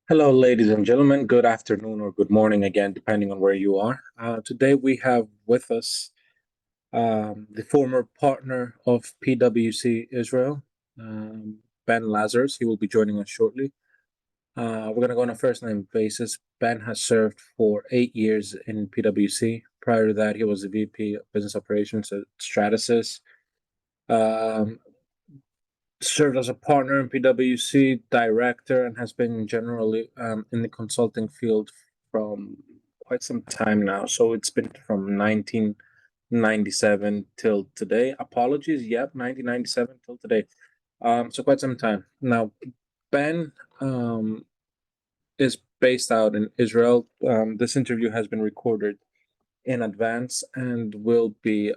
Hello, ladies and gentlemen. Good afternoon or good morning again, depending on where you are. Today we have with us the former partner of PwC Israel, Ben Lazarus. He will be joining us shortly. We're going to go on a first name basis. Ben has served for 8 years in PwC. Prior to that, he was the VP of Business Operations at Stratasys. Um, Served as a partner in PwC, director, and has been generally in the consulting field from quite some time now. So it's been from 1997 till today. Apologies, yep, 1997 till today. So quite some time. Now, Ben is based out in Israel. This interview has been recorded in advance and will be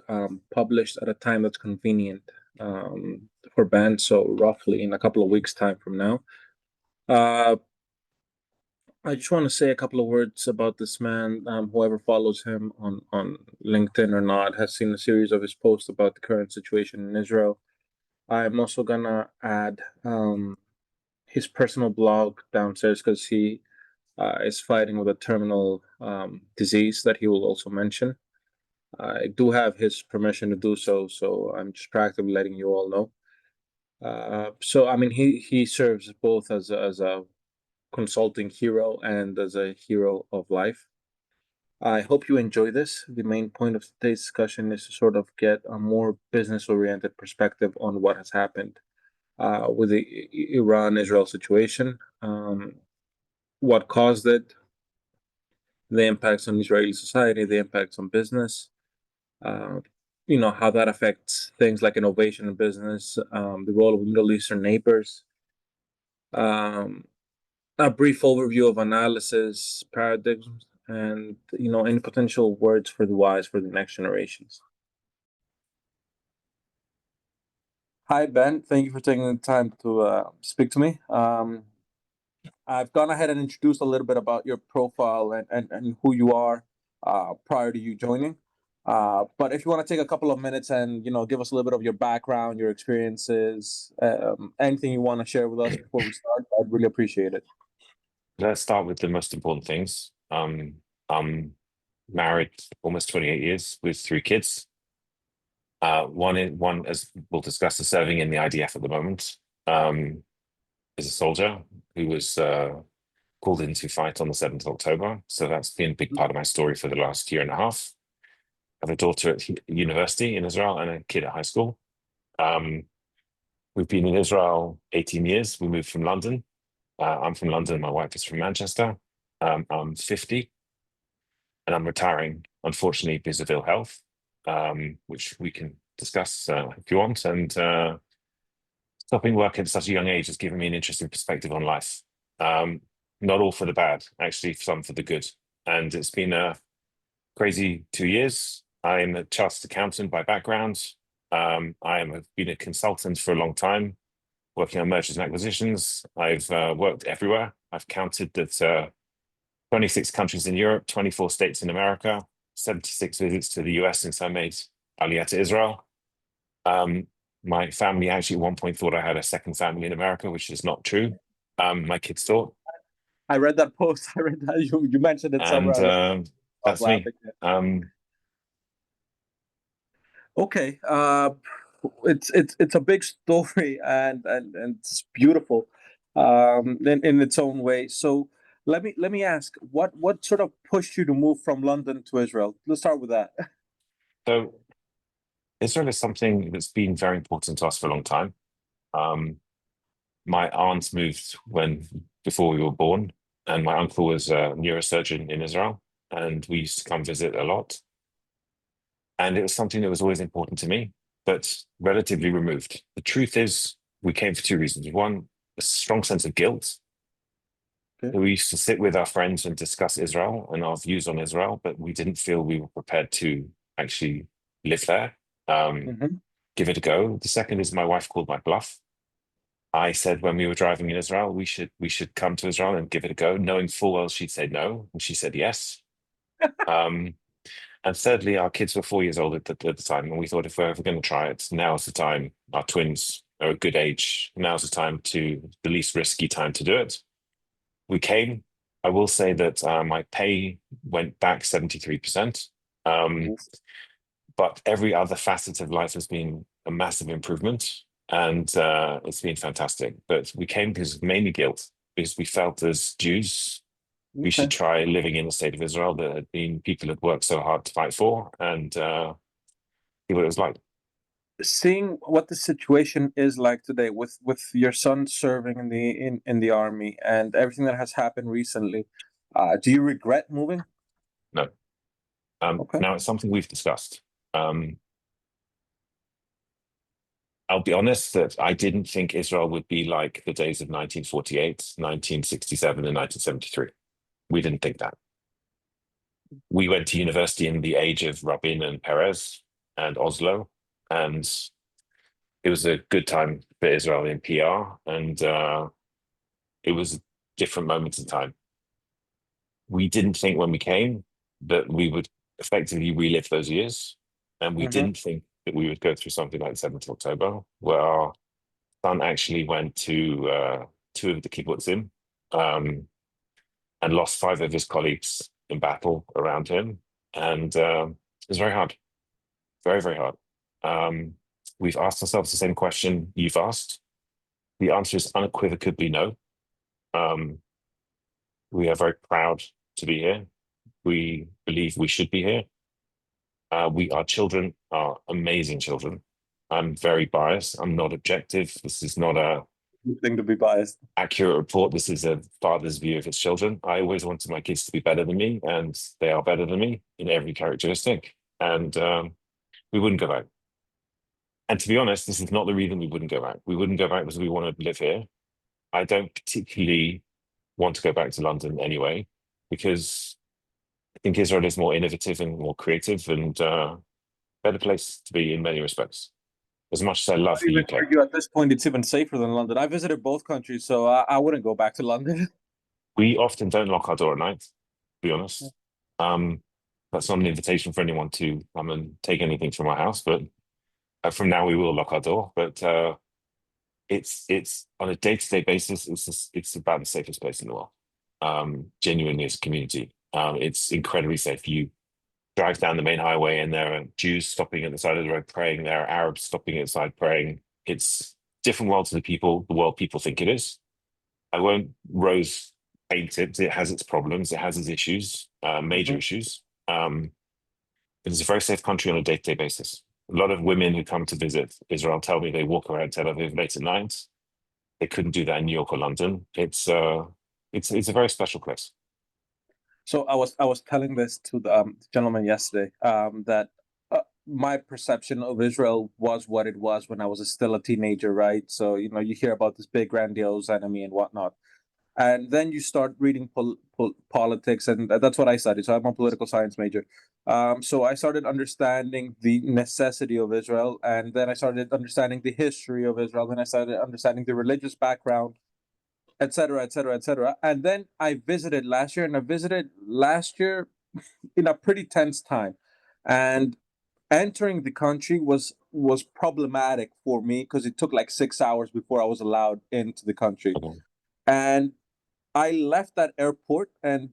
published at a time that's convenient for Ben. So roughly in a couple of weeks' time from now. I just want to say a couple of words about this man. Whoever follows him on LinkedIn or not has seen a series of his posts about the current situation in Israel. I'm also gonna add his personal blog downstairs because he is fighting with a terminal disease that he will also mention. I do have his permission to do so, so I'm just practically letting you all know. So I mean, he serves both as a consulting hero and as a hero of life. I hope you enjoy this. The main point of today's discussion is to sort of get a more business-oriented perspective on what has happened with the Iran-Israel situation, what caused it, the impacts on Israeli society, the impacts on business, uh, how that affects things like innovation in business, the role of Middle Eastern neighbors, um, a brief overview of analysis, paradigms, and any potential words for the wise for the next generations. Hi, Ben. Thank you for taking the time to speak to me. I've gone ahead and introduced a little bit about your profile and who you are prior to you joining. But if you want to take a couple of minutes and give us a little bit of your background, your experiences, anything you want to share with us before we start, I'd really appreciate it. Let's start with the most important things. I'm married almost 28 years with 3 kids. One, as we'll discuss, is serving in the IDF at the moment. Is a soldier who was called in to fight on the 7th of October. So that's been a big part of my story for the last year and a half. I have a daughter at university in Israel and a kid at high school. We've been in Israel 18 years. We moved from London. I'm from London. My wife is from Manchester. I'm 50 and I'm retiring, unfortunately, because of ill health, which we can discuss if you want. And stopping work at such a young age has given me an interesting perspective on life. Not all for the bad, actually, some for the good. And it's been a crazy 2 years. I'm a chartered accountant by background. Have been a consultant for a long time, working on mergers and acquisitions. I've worked everywhere. I've counted that 26 countries in Europe, 24 states in America, 76 visits to the US since I made Aliyah to Israel. My family actually at one point thought I had a second family in America, which is not true. My kids thought. I read that post. I read that you mentioned it somewhere. And that's me. Okay. It's a big story and it's beautiful in its own way. So let me ask, what sort of pushed you to move from London to Israel? Let's start with that. So Israel is something that's been very important to us for a long time. My aunt moved before we were born, and my uncle was a neurosurgeon in Israel, and we used to come visit a lot. And it was something that was always important to me, but relatively removed. The truth is, we came for 2 reasons. One, a strong sense of guilt. Okay. We used to sit with our friends and discuss Israel and our views on Israel, but we didn't feel we were prepared to actually live there, Mhm. give it a go. The second is my wife called my bluff. I said when we were driving in Israel, we should come to Israel and give it a go, knowing full well she'd say no, and she said yes. Um, and thirdly, our kids were 4 years old at the time, and we thought if we're ever going to try it, now's the time. Our twins are a good age. Now's the least risky time to do it. we came. I will say that my pay went back 73%. But every other facet of life has been a massive improvement, and it's been fantastic. But we came because of mainly guilt, because we felt as Jews we should Okay. try living in the state of Israel that had been people had worked so hard to fight for, and see what it was like. Seeing what the situation is like today with your son serving in the army and everything that has happened recently, do you regret moving? No, Okay. now it's something we've discussed. Um, I'll be honest that I didn't think Israel would be like the days of 1948, 1967, and 1973. We didn't think that. We went to university in the age of Rabin and Perez and Oslo, and it was a good time for Israel in PR, and it was different moments in time. We didn't think when we came that we would effectively relive those years, and we Mm-hmm. didn't think that we would go through something like 7th of October, where our son actually went to two of the kibbutzim and lost 5 of his colleagues in battle around him, and it was very hard, very, very hard. We've asked ourselves the same question you've asked. The answer is unequivocally no. We are very proud to be here. We believe we should be here. Our children are amazing children. I'm very biased. I'm not objective. This is not a Good thing to be biased. accurate report. This is a father's view of his children. I always wanted my kids to be better than me, and they are better than me in every characteristic. And we wouldn't go back. And to be honest, this is not the reason we wouldn't go back. We wouldn't go back because we want to live here. I don't particularly want to go back to London anyway, because I think Israel is more innovative and more creative and better place to be in many respects. As much as I love I'd the even UK, argue at this point it's even safer than London. I visited both countries, so I wouldn't go back to London. we often don't lock our door at night, to be honest. That's not an invitation for anyone to come and take anything from our house, but from now we will lock our door. But it's on a day-to-day basis, it's about the safest place in the world. Genuinely as a community. It's incredibly safe. You drive down the main highway and there are Jews stopping at the side of the road praying, there are Arabs stopping at the side praying. It's different world to the world people think it is. I won't rose paint it. It has its problems, it has its issues, major Mhm. issues. It is a very safe country on a day-to-day basis. A lot of women who come to visit Israel tell me they walk around Tel Aviv late at night. They couldn't do that in New York or London. It's a very special place. So I was telling this to the gentleman yesterday, that my perception of Israel was what it was when I was still a teenager, right? So you hear about this big grandiose enemy and whatnot, and then you start reading politics, and that's what I studied. So I'm a political science major. So I started understanding the necessity of Israel, and then I started understanding the history of Israel. Then I started understanding the religious background, etc., etc., etc. And then I visited last year, and I visited last year in a pretty tense time, and entering the country was problematic for me because it took like 6 hours before I was allowed into the country, Okay. and I left that airport and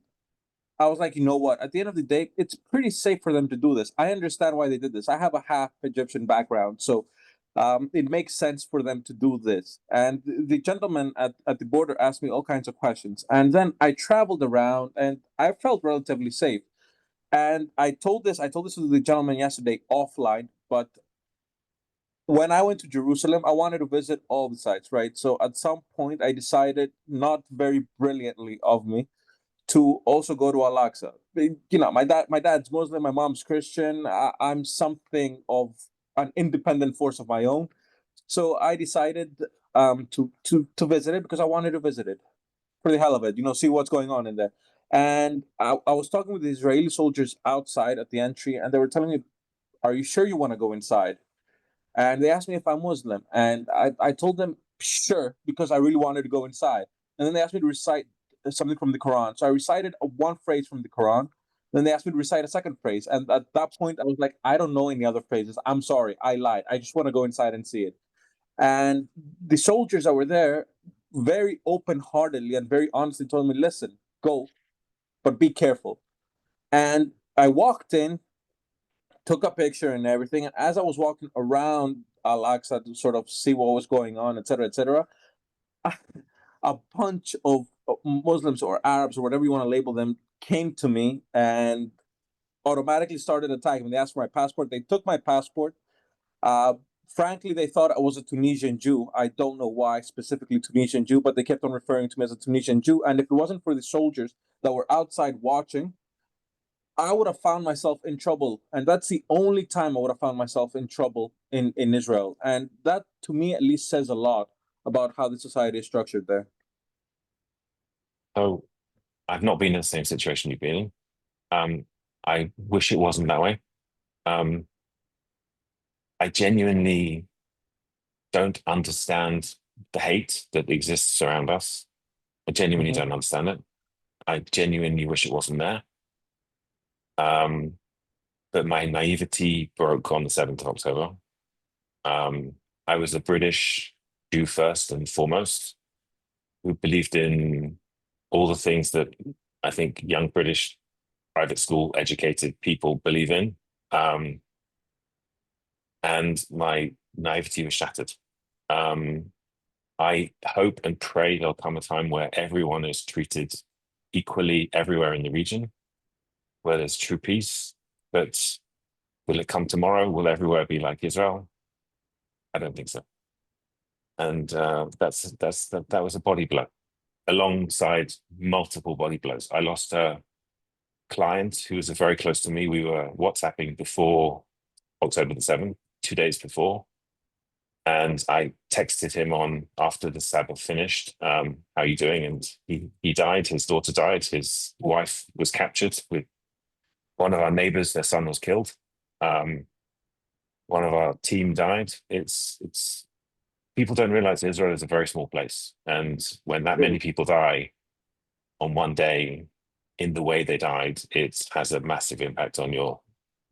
I was like, you know what? At the end of the day, it's pretty safe for them to do this. I understand why they did this. I have a half Egyptian background, so it makes sense for them to do this. And the gentleman at the border asked me all kinds of questions. And then I traveled around and I felt relatively safe. And I told this to the gentleman yesterday offline, but when I went to Jerusalem, I wanted to visit all the sites, right? So at some point, I decided, not very brilliantly of me, to also go to Al-Aqsa. My dad's Muslim, my mom's Christian. I'm something of an independent force of my own. So I decided to visit it because I wanted to visit it for the hell of it, see what's going on in there. And I was talking with the Israeli soldiers outside at the entry, and they were telling me, "Are you sure you want to go inside?" And they asked me if I'm Muslim, and I told them sure because I really wanted to go inside. And then they asked me to recite something from the Quran, so I recited one phrase from the Quran. Then they asked me to recite a second phrase, and at that point I was like, I don't know any other phrases. I'm sorry, I lied. I just want to go inside and see it. And the soldiers that were there, very open-heartedly and very honestly told me, listen, go, but be careful. And I walked in, took a picture and everything. And as I was walking around Al-Aqsa to sort of see what was going on, etc., a bunch of Muslims or Arabs or whatever you want to label them came to me and automatically started attacking me. They asked for my passport. They took my passport. Uh, Frankly, they thought I was a Tunisian Jew. I don't know why, specifically Tunisian Jew, but they kept on referring to me as a Tunisian Jew. And if it wasn't for the soldiers that were outside watching, I would have found myself in trouble. And that's the only time I would have found myself in trouble in Israel. And that, to me, at least says a lot about how the society is structured there. So I've not been in the same situation you've been in. I wish it wasn't that way. Um, I genuinely don't understand the hate that exists around us. I genuinely Mm-hmm. don't understand it. I genuinely wish it wasn't there. But my naivety broke on the 7th of October. I was a British Jew first and foremost, who believed in all the things that I think young British private school educated people believe in. Um, and my naivety was shattered. Um, I hope and pray there'll come a time where everyone is treated equally everywhere in the region, where there's true peace. But will it come tomorrow? Will everywhere be like Israel? I don't think so. And that was a body blow, alongside multiple body blows. I lost a client who was very close to me. We were WhatsApping before October the 7th, 2 days before. And I texted him on after the Sabbath finished, how are you doing? And he died. His daughter died. His wife was captured with one of our neighbors. Their son was killed. One of our team died. It's people don't realize Israel is a very small place. And when that many people die on one day in the way they died, it has a massive impact on your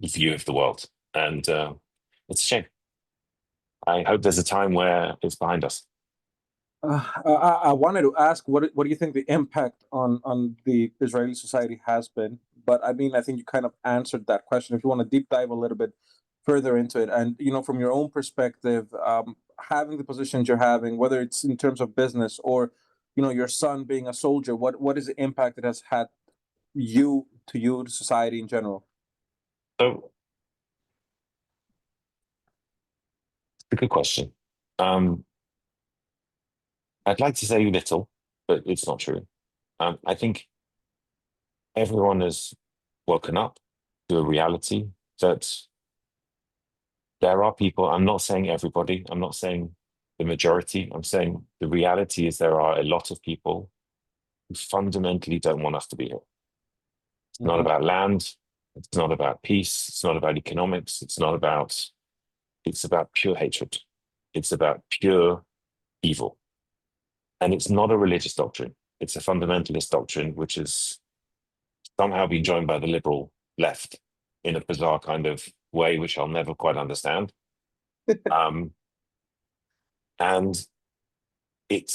view of the world. And it's a shame. I hope there's a time where it's behind us. I wanted to ask, what do you think the impact on the Israeli society has been? But I mean, I think you kind of answered that question. If you want to deep dive a little bit further into it, and from your own perspective, having the positions you're having, whether it's in terms of business or your son being a soldier, what is the impact it has had to society in general? So it's a good question. Um, I'd like to say little, but it's not true. I think everyone has woken up to a reality that there are people, I'm not saying everybody, I'm not saying the majority, I'm saying the reality is there are a lot of people who fundamentally don't want us to be here. It's not Hmm. about land, it's not about peace, it's not about economics, it's about pure hatred. It's about pure evil. And it's not a religious doctrine. It's a fundamentalist doctrine, which has somehow been joined by the liberal left in a bizarre kind of way, which I'll never quite understand. Um, and it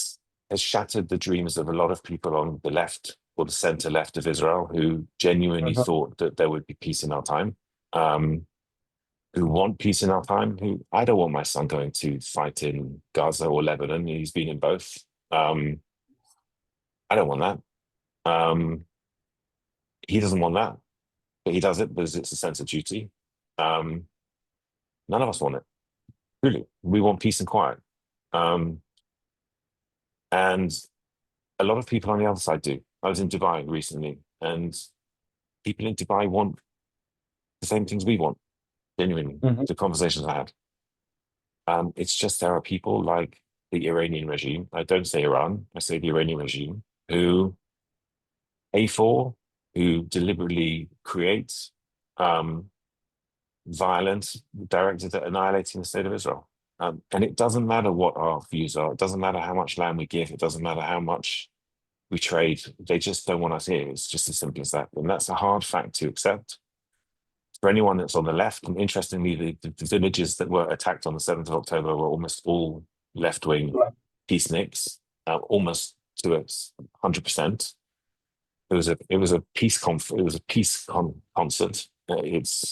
has shattered the dreams of a lot of people on the left or the center left of Israel who genuinely Uh-huh. thought that there would be peace in our time, who want peace in our time. Who I don't want my son going to fight in Gaza or Lebanon. He's been in both. Um, I don't want that. He doesn't want that, but he does it because it's a sense of duty. Um, None of us want it. Really, we want peace and quiet. Um, and a lot of people on the other side do. I was in Dubai recently, and people in Dubai want the same things we want, genuinely, Hmm. the conversations I had. It's just there are people like the Iranian regime, I don't say Iran, I say the Iranian regime, who pay for, who deliberately create violence directed at annihilating the state of Israel. And it doesn't matter what our views are, it doesn't matter how much land we give, it doesn't matter how much we trade, they just don't want us here. It's just as simple as that. And that's a hard fact to accept. For anyone that's on the left, and interestingly, the villages that were attacked on the 7th of October were almost all left-wing peaceniks. almost to 100%. It was a peace concert. It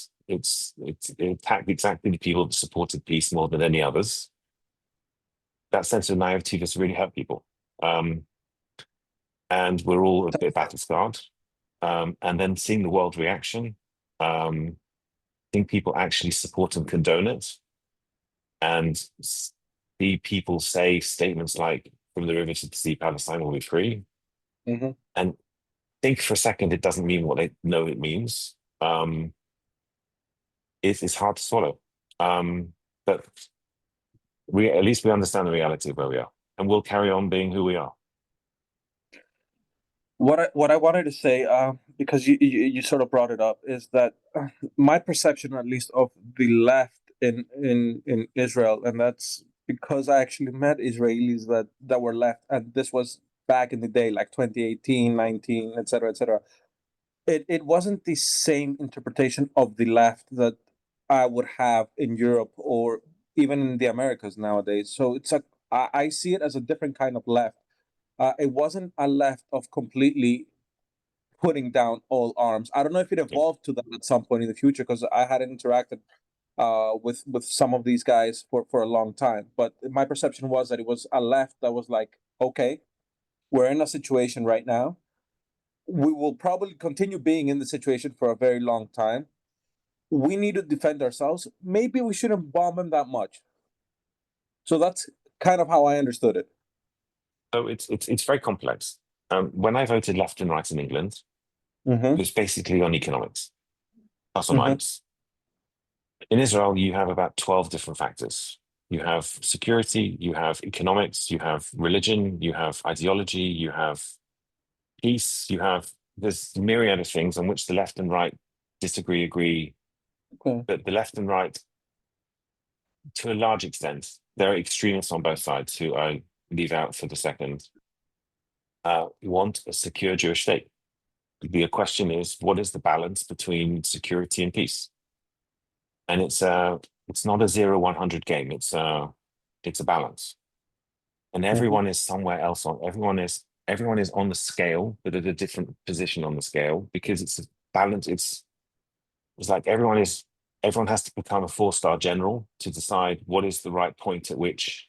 attacked exactly the people that supported peace more than any others. That sense of naivety just really hurt people. And we're all a bit battle scarred. And then seeing the world reaction, seeing people actually support and condone it, and see people say statements like, "From the river to the sea, Palestine will be free," and think for a second it doesn't mean what they know it means. It's hard to swallow. But at least we understand the reality of where we are, and we'll carry on being who we are. What I wanted to say, because you sort of brought it up, is that my perception, at least, of the left in Israel, and that's because I actually met Israelis that were left, and this was back in the day, like 2018, 19, etc., etc. It wasn't the same interpretation of the left that I would have in Europe or even in the Americas nowadays. So I see it as a different kind of left. It wasn't a left of completely putting down all arms. I don't know if it evolved to that at some point in the future, because I hadn't interacted with some of these guys for a long time. But my perception was that it was a left that was like, okay, we're in a situation right now. We will probably continue being in the situation for a very long time. We need to defend ourselves. Maybe we shouldn't bomb them that much. So that's kind of how I understood it. So it's very complex. When I voted left and right in England, Mm-hmm. it was basically on economics, plus or Mm-hmm. minus. In Israel, you have about 12 different factors. You have security, you have economics, you have religion, you have ideology, you have peace, there's a myriad of things on which the left and right disagree, agree. Okay. But the left and right, to a large extent, there are extremists on both sides who I leave out for the second, want a secure Jewish state. The question is, what is the balance between security and peace? And it's not a 0-100 game. It's a balance, and Mm-hmm. everyone is somewhere else on. Everyone is on the scale, but at a different position on the scale, because it's a balance. It's like everyone has to become a 4-star general to decide what is the right point at which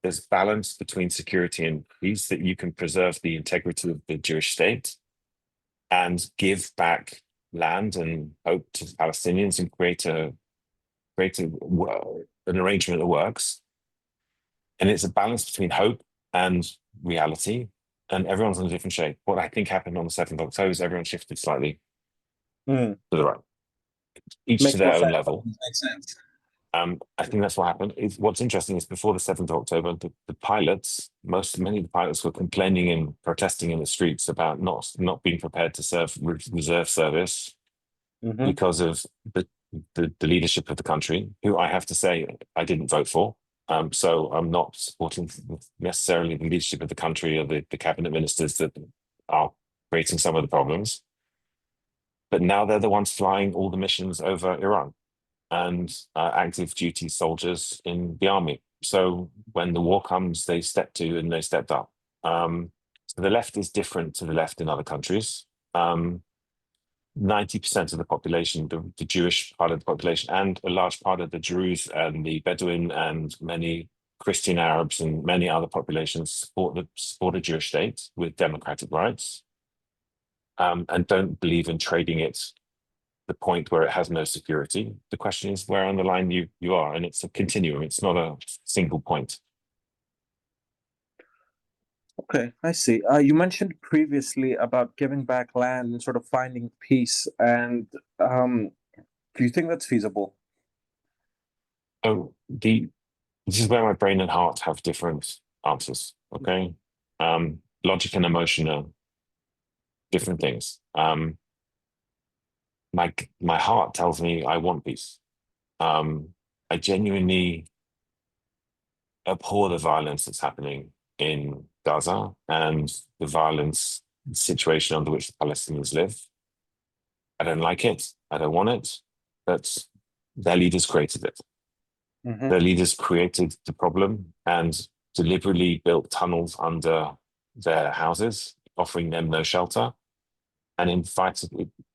there's balance between security and peace, that you can preserve the integrity of the Jewish state and give back land and hope to Palestinians and create an arrangement that works. And it's a balance between hope and reality, and everyone's in a different shape. What I think happened on the 7th of October is everyone shifted slightly to the right, each to Makes more their own sense. level. Makes sense. I think that's what happened. What's interesting is before the 7th of October, the pilots, many of the pilots were complaining and protesting in the streets about not being prepared to serve reserve service Mm-hmm. because of the leadership of the country, who I have to say I didn't vote for. So I'm not supporting necessarily the leadership of the country or the cabinet ministers that are creating some of the problems. But now they're the ones flying all the missions over Iran and active duty soldiers in the army. So when the war comes, they stepped up. So the left is different to the left in other countries. 90% of the population, the Jewish part of the population, and a large part of the Druze and the Bedouin and many Christian Arabs and many other populations support a Jewish state with democratic rights, and don't believe in trading it the point where it has no security. The question is where on the line you are, and it's a continuum. It's not a single point. Okay, I see. You mentioned previously about giving back land and sort of finding peace, and do you think that's feasible? So this is where my brain and heart have different answers. Okay, logic and emotion are different things. My heart tells me I want peace. I genuinely abhor the violence that's happening in Gaza and the violence situation under which the Palestinians live. I don't like it. I don't want it. But their leaders created it. Mm-hmm. Their leaders created the problem, and deliberately built tunnels under their houses, offering them no shelter, and invited,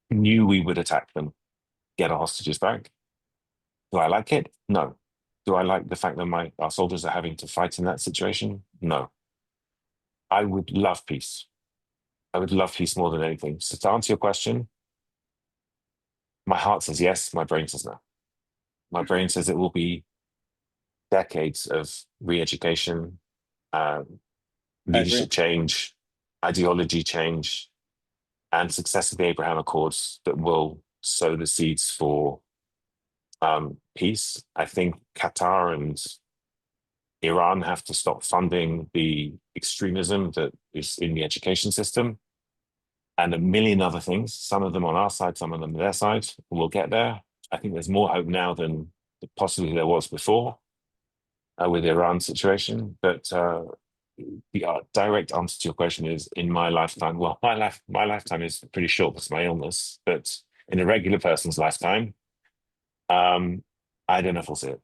knew we would attack them, get our hostages back. Do I like it? No. Do I like the fact that our soldiers are having to fight in that situation? No. I would love peace. I would love peace more than anything. So to answer your question, my heart says yes, my brain says no. My brain says it will be decades of re-education, uh, I agree. leadership change, ideology change, and success of the Abraham Accords that will sow the seeds for peace. I think Qatar and Iran have to stop funding the extremism that is in the education system, and a million other things, some of them on our side, some of them on their side. We'll get there. I think there's more hope now than possibly there was before with the Iran situation. But the direct answer to your question is, in my lifetime, well, my lifetime is pretty short because of my illness, but in a regular person's lifetime, I don't know if we'll see it.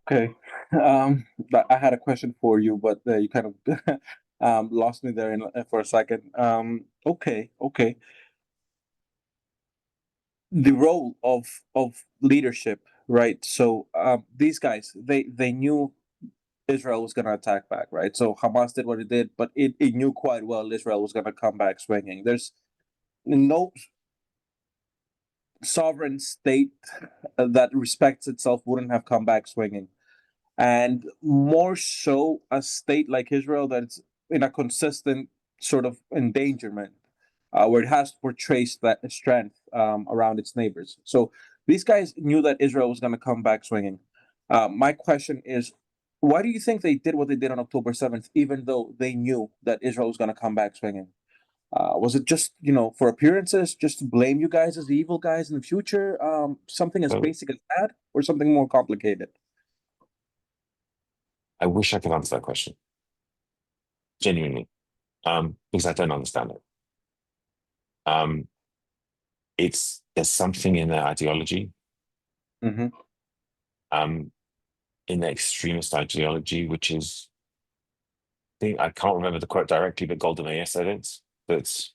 Okay. I had a question for you, but you kind of lost me there for a second. Okay. The role of leadership, right? So these guys, they knew Israel was going to attack back, right? So Hamas did what it did, but it knew quite well Israel was going to come back swinging. There's no sovereign state that respects itself wouldn't have come back swinging, and more so a state like Israel that's in a consistent sort of endangerment, where it has to portray that strength around its neighbors. So these guys knew that Israel was going to come back swinging. My question is, why do you think they did what they did on October 7th, even though they knew that Israel was going to come back swinging? Was it just, for appearances, just to blame you guys as the evil guys in the future? Something as So basic as that, or something more complicated? I wish I could answer that question genuinely, because I don't understand it. There's something in their ideology, Mm-hmm. um, in their extremist ideology, which is, I can't remember the quote directly, but Golda Meir said it, that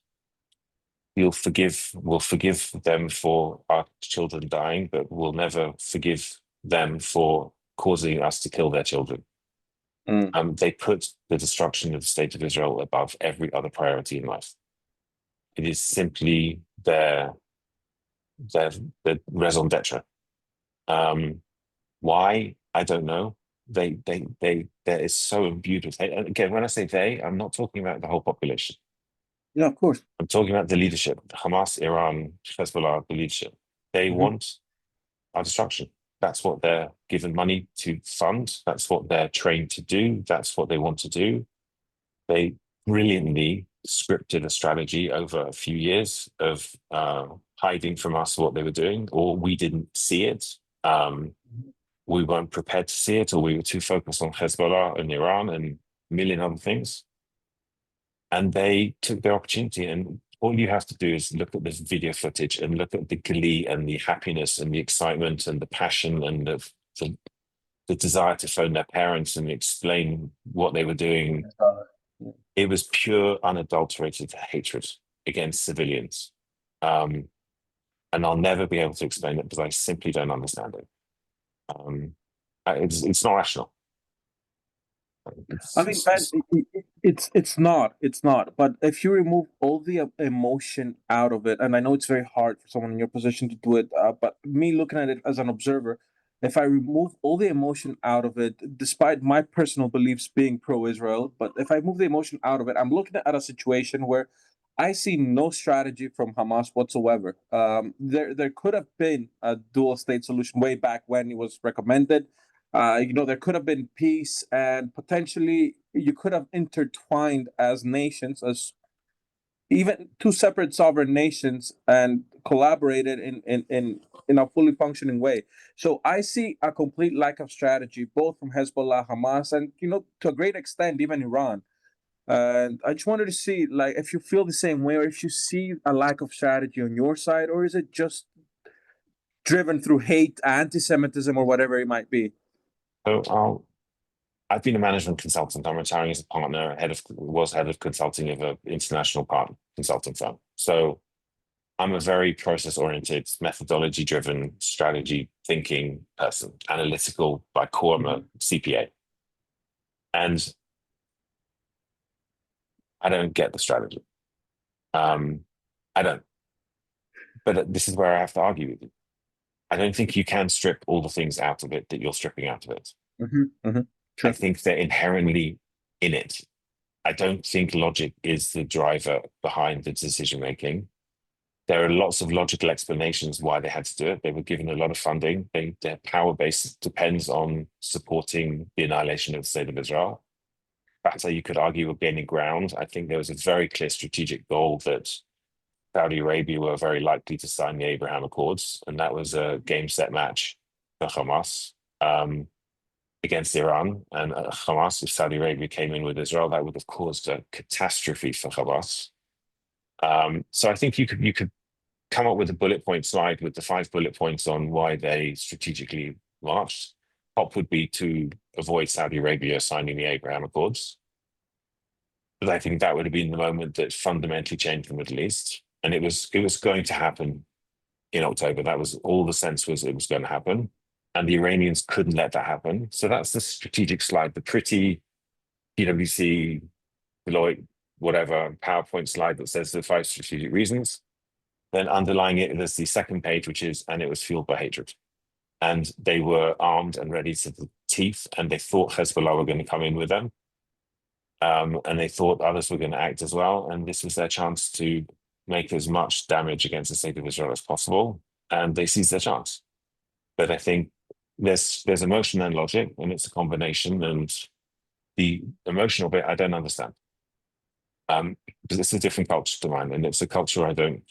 we'll forgive them for our children dying, but we'll never forgive them for causing us to kill their children. Mm. They put the destruction of the state of Israel above every other priority in life. It is simply their raison d'etre. Why? I don't know. There is so imbued with hate. And again, when I say they, I'm not talking about the whole population. Yeah, of course. I'm talking about the leadership, Hamas, Iran, Hezbollah, the leadership. They Mm-hmm. want our destruction. That's what they're given money to fund. That's what they're trained to do. That's what they want to do. They brilliantly scripted a strategy over a few years of hiding from us what they were doing, or we didn't see it. We weren't prepared to see it, or we were too focused on Hezbollah and Iran and a million other things. And they took their opportunity. And all you have to do is look at this video footage and look at the glee and the happiness and the excitement and the passion and the desire to phone their parents and explain what they were doing. It was pure, unadulterated hatred against civilians. And I'll never be able to explain it because I simply don't understand it. It's not rational. I mean, Ben, it's not. But if you remove all the emotion out of it, and I know it's very hard for someone in your position to do it, but me looking at it as an observer, if I remove all the emotion out of it, despite my personal beliefs being pro-Israel, but if I move the emotion out of it, I'm looking at a situation where I see no strategy from Hamas whatsoever. There could have been a dual state solution way back when it was recommended. There could have been peace, and potentially you could have intertwined as nations, as even two separate sovereign nations, and collaborated in a fully functioning way. So I see a complete lack of strategy, both from Hezbollah, Hamas, and to a great extent even Iran. And I just wanted to see, like, if you feel the same way, or if you see a lack of strategy on your side, or is it just driven through hate, anti-Semitism, or whatever it might be? I've been a management consultant. I'm retiring as a partner, was head of consulting of an international partner consulting firm. So I'm a very process-oriented, methodology-driven, strategy thinking person, analytical by core. I'm a CPA. And I don't get the strategy. I don't. But this is where I have to argue with you. I don't think you can strip all the things out of it that you're stripping out of it. I Sure. think they're inherently in it. I don't think logic is the driver behind the decision making. There are lots of logical explanations why they had to do it. They were given a lot of funding. Their power base depends on supporting the annihilation of the state of Israel. That's how you could argue we're gaining ground. I think there was a very clear strategic goal that Saudi Arabia were very likely to sign the Abraham Accords, and that was a game set match for Hamas against Iran. And Hamas, if Saudi Arabia came in with Israel, that would have caused a catastrophe for Hamas. So I think you could come up with a bullet point slide with the 5 bullet points on why they strategically marched. Top would be to avoid Saudi Arabia signing the Abraham Accords. But I think that would have been the moment that fundamentally changed the Middle East. And it was going to happen in October. That was all the sense was it was going to happen. And the Iranians couldn't let that happen. So that's the strategic slide, the pretty PwC, Deloitte, whatever, PowerPoint slide that says the 5 strategic reasons. Then underlying it, there's the second page, which is, and it was fueled by hatred. And they were armed and ready to the teeth, and they thought Hezbollah were going to come in with them. And they thought others were going to act as well. And this was their chance to make as much damage against the state of Israel as possible. And they seized their chance. But I think there's emotion and logic, and it's a combination. And the emotional bit, I don't understand. Because it's a different culture to mine, and it's a culture I don't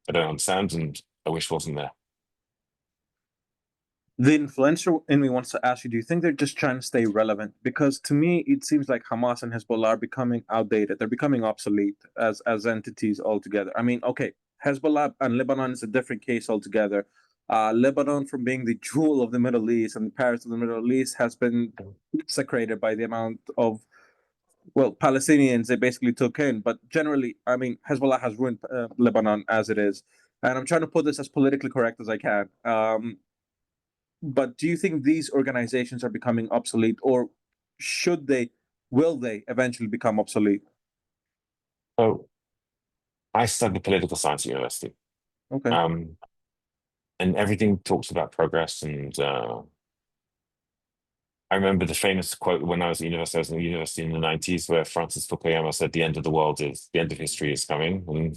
understand, and I wish wasn't there. The influencer in me wants to ask you, do you think they're just trying to stay relevant? Because to me, it seems like Hamas and Hezbollah are becoming outdated. They're becoming obsolete as entities altogether. I mean, okay, Hezbollah and Lebanon is a different case altogether. Lebanon, from being the jewel of the Middle East and the Paris of the Middle East, has been desecrated by the amount of, well, Palestinians they basically took in. But generally, I mean, Hezbollah has ruined Lebanon as it is. And I'm trying to put this as politically correct as I can. But do you think these organizations are becoming obsolete, or will they eventually become obsolete? So I studied political science at university. Okay. And everything talks about progress. And I remember the famous quote when I was in university in the 90s, where Francis Fukuyama said, the end of history is coming. And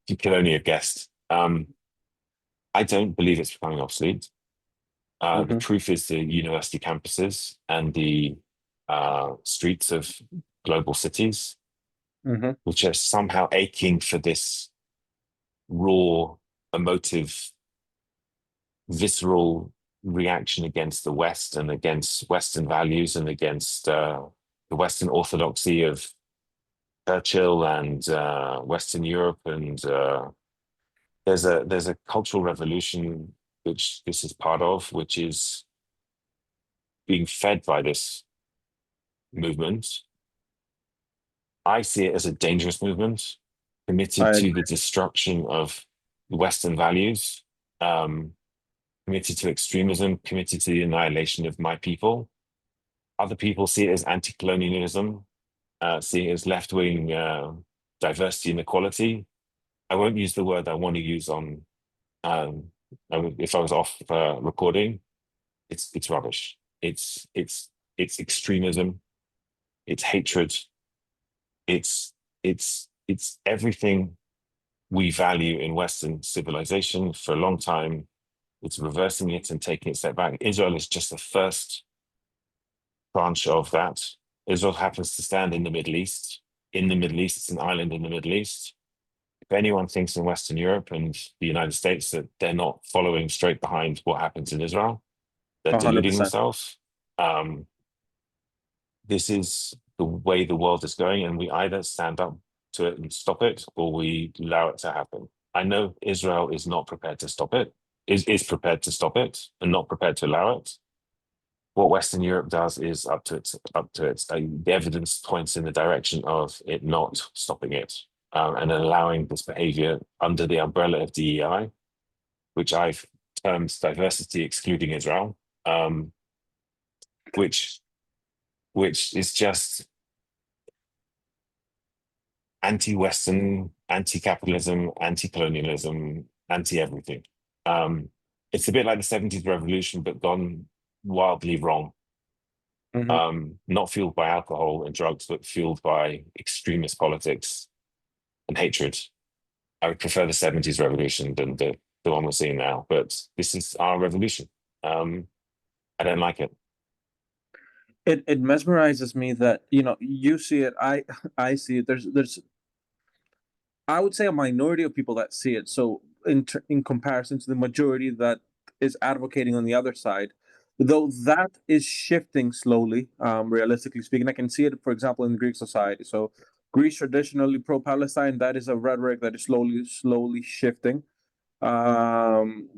you could only have guessed. I don't believe it's becoming obsolete. The proof is the university campuses and the streets of global cities, which are somehow aching for this raw, emotive, visceral reaction against the West and against Western values and against the Western orthodoxy of Churchill and Western Europe. And there's a cultural revolution which this is part of, which is being fed by this movement. I see it as a dangerous movement, committed I to the destruction of Western values, committed to extremism, committed to the annihilation of my people. Other people see it as anti-colonialism, see it as left-wing diversity and equality. I won't use the word I want to use on, if I was off recording. It's rubbish. It's extremism. It's hatred. It's everything we value in Western civilization for a long time. It's reversing it and taking it a step back. Israel is just the first branch of that. Israel happens to stand in the Middle East. In the Middle East, it's an island in the Middle East. If anyone thinks in Western Europe and the United States that they're not following straight behind what happens in Israel, they're deluding 100%. themselves. This is the way the world is going, and we either stand up to it and stop it, or we allow it to happen. I know Israel is not prepared to stop it. is prepared to stop it and not prepared to allow it. What Western Europe does is up to its. The evidence points in the direction of it not stopping it and allowing this behaviour under the umbrella of DEI, which I've termed diversity excluding Israel, which is just anti-Western, anti-capitalism, anti-colonialism, anti-everything. It's a bit like the 70s revolution, but gone wildly wrong. Not fueled by alcohol and drugs, but fueled by extremist politics and hatred. I would prefer the 70s revolution than the one we're seeing now, but this is our revolution. I don't like it. It mesmerizes me that you see it, I see it. There's I would say a minority of people that see it. So in comparison to the majority that is advocating on the other side, though that is shifting slowly. Realistically speaking, I can see it, for example, in Greek society. So Greece traditionally pro-Palestine. That is a rhetoric that is slowly shifting, um,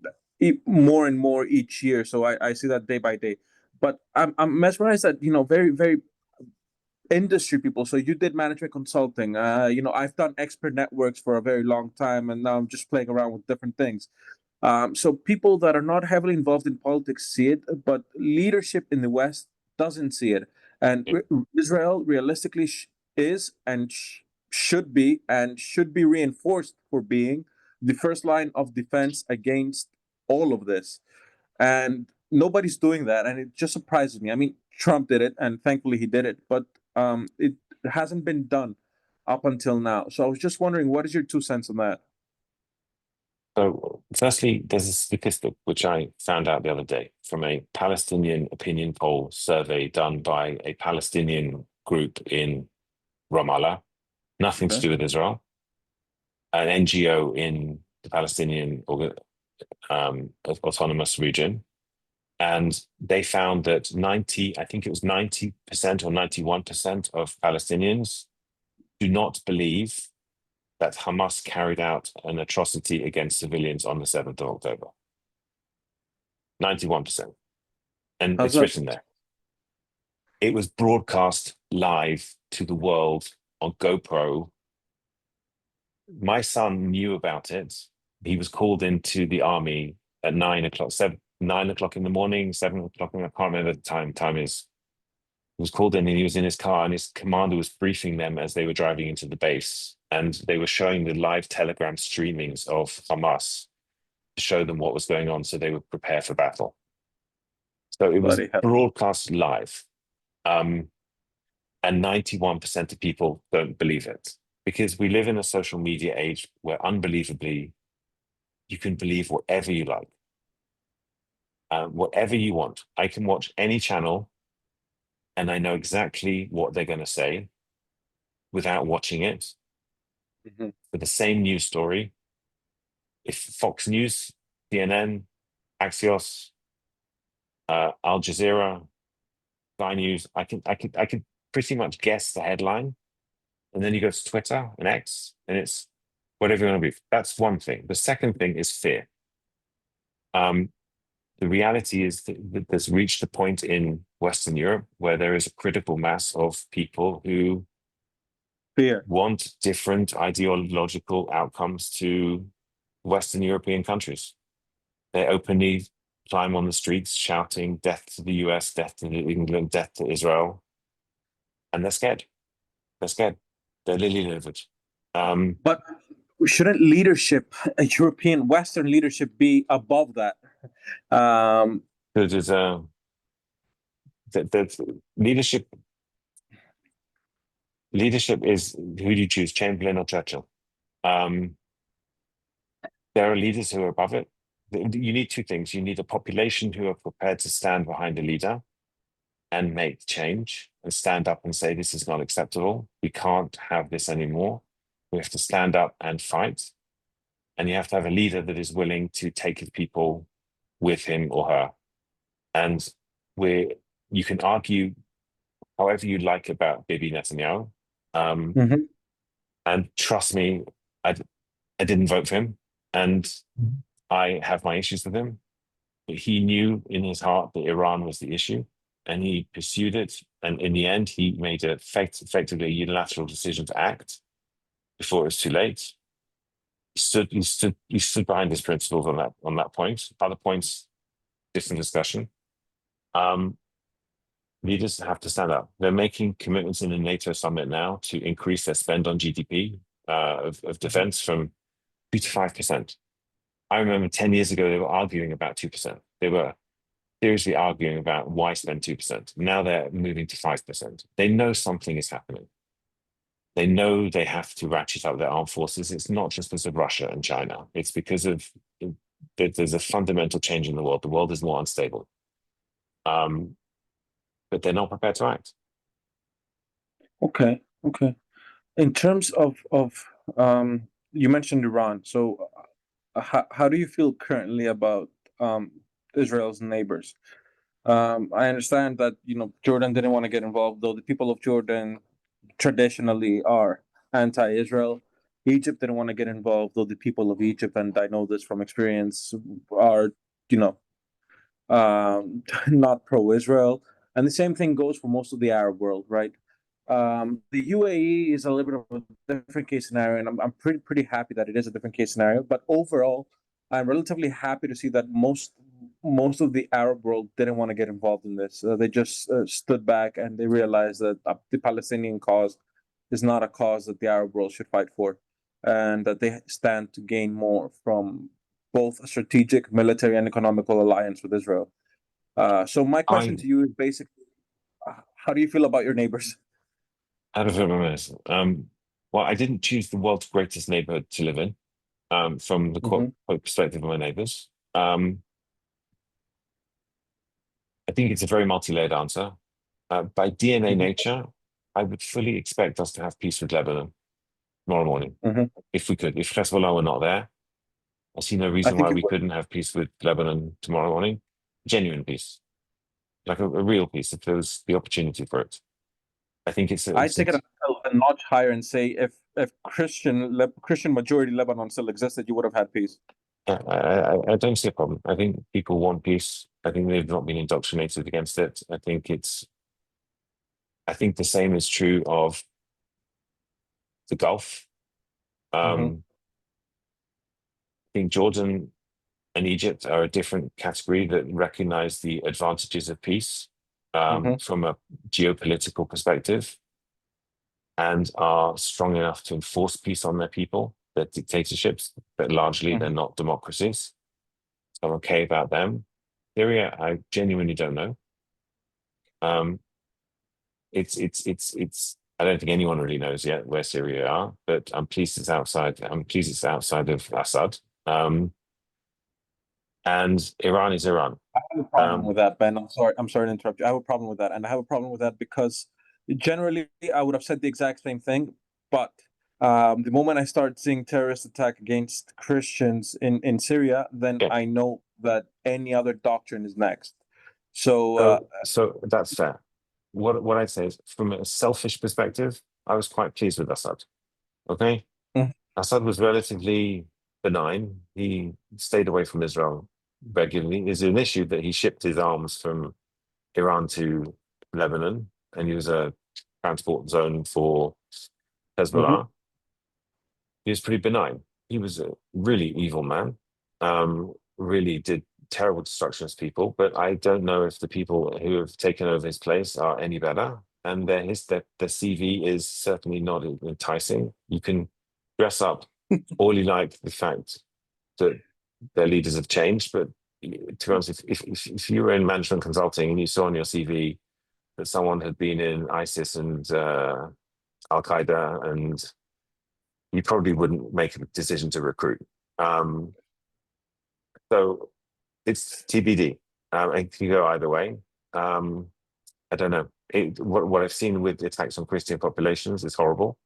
more and more each year. So I see that day by day. But I'm mesmerized that very very industry people. So you did management consulting. I've done expert networks for a very long time, and now I'm just playing around with different things. So people that are not heavily involved in politics see it, but leadership in the West doesn't see it. And Israel realistically is and should be reinforced for being the first line of defense against all of this. And nobody's doing that, and it just surprises me. I mean, Trump did it, and thankfully he did it, but it hasn't been done up until now. So I was just wondering, what is your 2 cents on that? So, firstly, there's a statistic which I found out the other day from a Palestinian opinion poll survey done by a Palestinian group in Ramallah, nothing to Okay. do with Israel, an NGO in the Palestinian autonomous region. And they found that I think it was 90% or 91% of Palestinians do not believe that Hamas carried out an atrocity against civilians on the 7th of October. 91%. And How's it's that? written there. It was broadcast live to the world on GoPro. My son knew about it. He was called into the army at 9 o'clock in the morning, 7 o'clock. I can't remember the time is. He was called in and he was in his car, and his commander was briefing them as they were driving into the base. And they were showing the live Telegram streamings of Hamas to show them what was going on so they would prepare for battle. So it was Bloody hell. broadcast live. And 91% of people don't believe it because we live in a social media age where unbelievably you can believe whatever you like, whatever you want. I can watch any channel and I know exactly what they're going to say without watching it. Mhm. For the same news story, if Fox News, CNN, Axios, Al Jazeera, Sky News, I can pretty much guess the headline, and then you go to Twitter and X, and it's whatever you want to be. That's one thing. The second thing is fear. The reality is that there's reached a point in Western Europe where there is a critical mass of people who Fear. want different ideological outcomes to Western European countries. They openly climb on the streets shouting death to the US, death to England, death to Israel. And they're scared. They're scared. They're lily livered. But shouldn't leadership, European Western leadership, be above that? Um, There's the leadership is who do you choose, Chamberlain or Churchill? There are leaders who are above it. You need two things. You need a population who are prepared to stand behind a leader and make change and stand up and say, this is not acceptable. We can't have this anymore. We have to stand up and fight. And you have to have a leader that is willing to take his people with him or her. And you can argue however you like about Bibi Netanyahu. mhm. And trust me, I didn't vote for him. And I have my issues with him, but he knew in his heart that Iran was the issue, and he pursued it. And in the end, he made effectively a unilateral decision to act before it was too late. He stood behind his principles on that point. Other points, different discussion. Leaders have to stand up. They're making commitments in the NATO summit now to increase their spend on GDP of defense from 2 to 5%. I remember 10 years ago, they were arguing about 2%. They were seriously arguing about why spend 2%. Now they're moving to 5%. They know something is happening. They know they have to ratchet up their armed forces. It's not just because of Russia and China. It's because of there's a fundamental change in the world. The world is more unstable. But they're not prepared to act. Okay. In terms of you mentioned Iran. So how do you feel currently about Israel's neighbors? I understand that Jordan didn't want to get involved, though the people of Jordan traditionally are anti-Israel. Egypt didn't want to get involved, though the people of Egypt, and I know this from experience, are you know not pro-Israel. And the same thing goes for most of the Arab world, right? The UAE is a little bit of a different case scenario, and I'm pretty happy that it is a different case scenario. But overall, I'm relatively happy to see that most of the Arab world didn't want to get involved in this. They just stood back and they realized that the Palestinian cause is not a cause that the Arab world should fight for, and that they stand to gain more from both a strategic, military, and economical alliance with Israel. So my question I to you is basically, how do you feel about your neighbors? Out of reminisce. Well, I didn't choose the world's greatest neighborhood to live in. From the Hmm. quote perspective of my neighbors. I think it's a very multi-layered answer. By DNA Hmm. nature, I would fully expect us to have peace with Lebanon tomorrow morning, Hmm. if we could. If Hezbollah were not there, I see no I reason why think it we would. couldn't have peace with Lebanon tomorrow morning. Genuine peace, like a real peace, if there was the opportunity for it. I think I'd take it a notch higher and say if Christian majority Lebanon still existed, you would have had peace. I don't see a problem. I think people want peace. I think they've not been indoctrinated against it. I think the same is true of the Gulf. Hmm. I think Jordan and Egypt are a different category that recognize the advantages of peace Hmm. from a geopolitical perspective and are strong enough to enforce peace on their people. They're dictatorships, but largely they're Hmm. not democracies. So I'm okay about them. Syria, I genuinely don't know. Um, it's. I don't think anyone really knows yet where Syria are, but I'm pleased it's outside. I'm pleased it's outside of Assad. Um, and Iran is Iran. I have a problem Um, with that, Ben. I'm sorry to interrupt you. I have a problem with that, and I have a problem with that because generally I would have said the exact same thing, but the moment I start seeing terrorist attack against Christians in Syria, then yeah, I know that any other doctrine is next. So so that's fair. What I'd say is, from a selfish perspective, I was quite pleased with Assad. Okay, mm, Assad was relatively benign. He stayed away from Israel regularly. There's an issue that he shipped his arms from Iran to Lebanon, and he was a transport zone for mhm, Hezbollah. He was pretty benign. He was a really evil man. Really did terrible destruction to people. But I don't know if the people who have taken over his place are any better. And their CV is certainly not enticing. You can dress up all you like the fact that their leaders have changed, but to be honest, if you were in management consulting and you saw on your CV that someone had been in ISIS and Al Qaeda, and you probably wouldn't make a decision to recruit. Um, so it's TBD. It can go either way. Um, I don't know. What I've seen with attacks on Christian populations is horrible.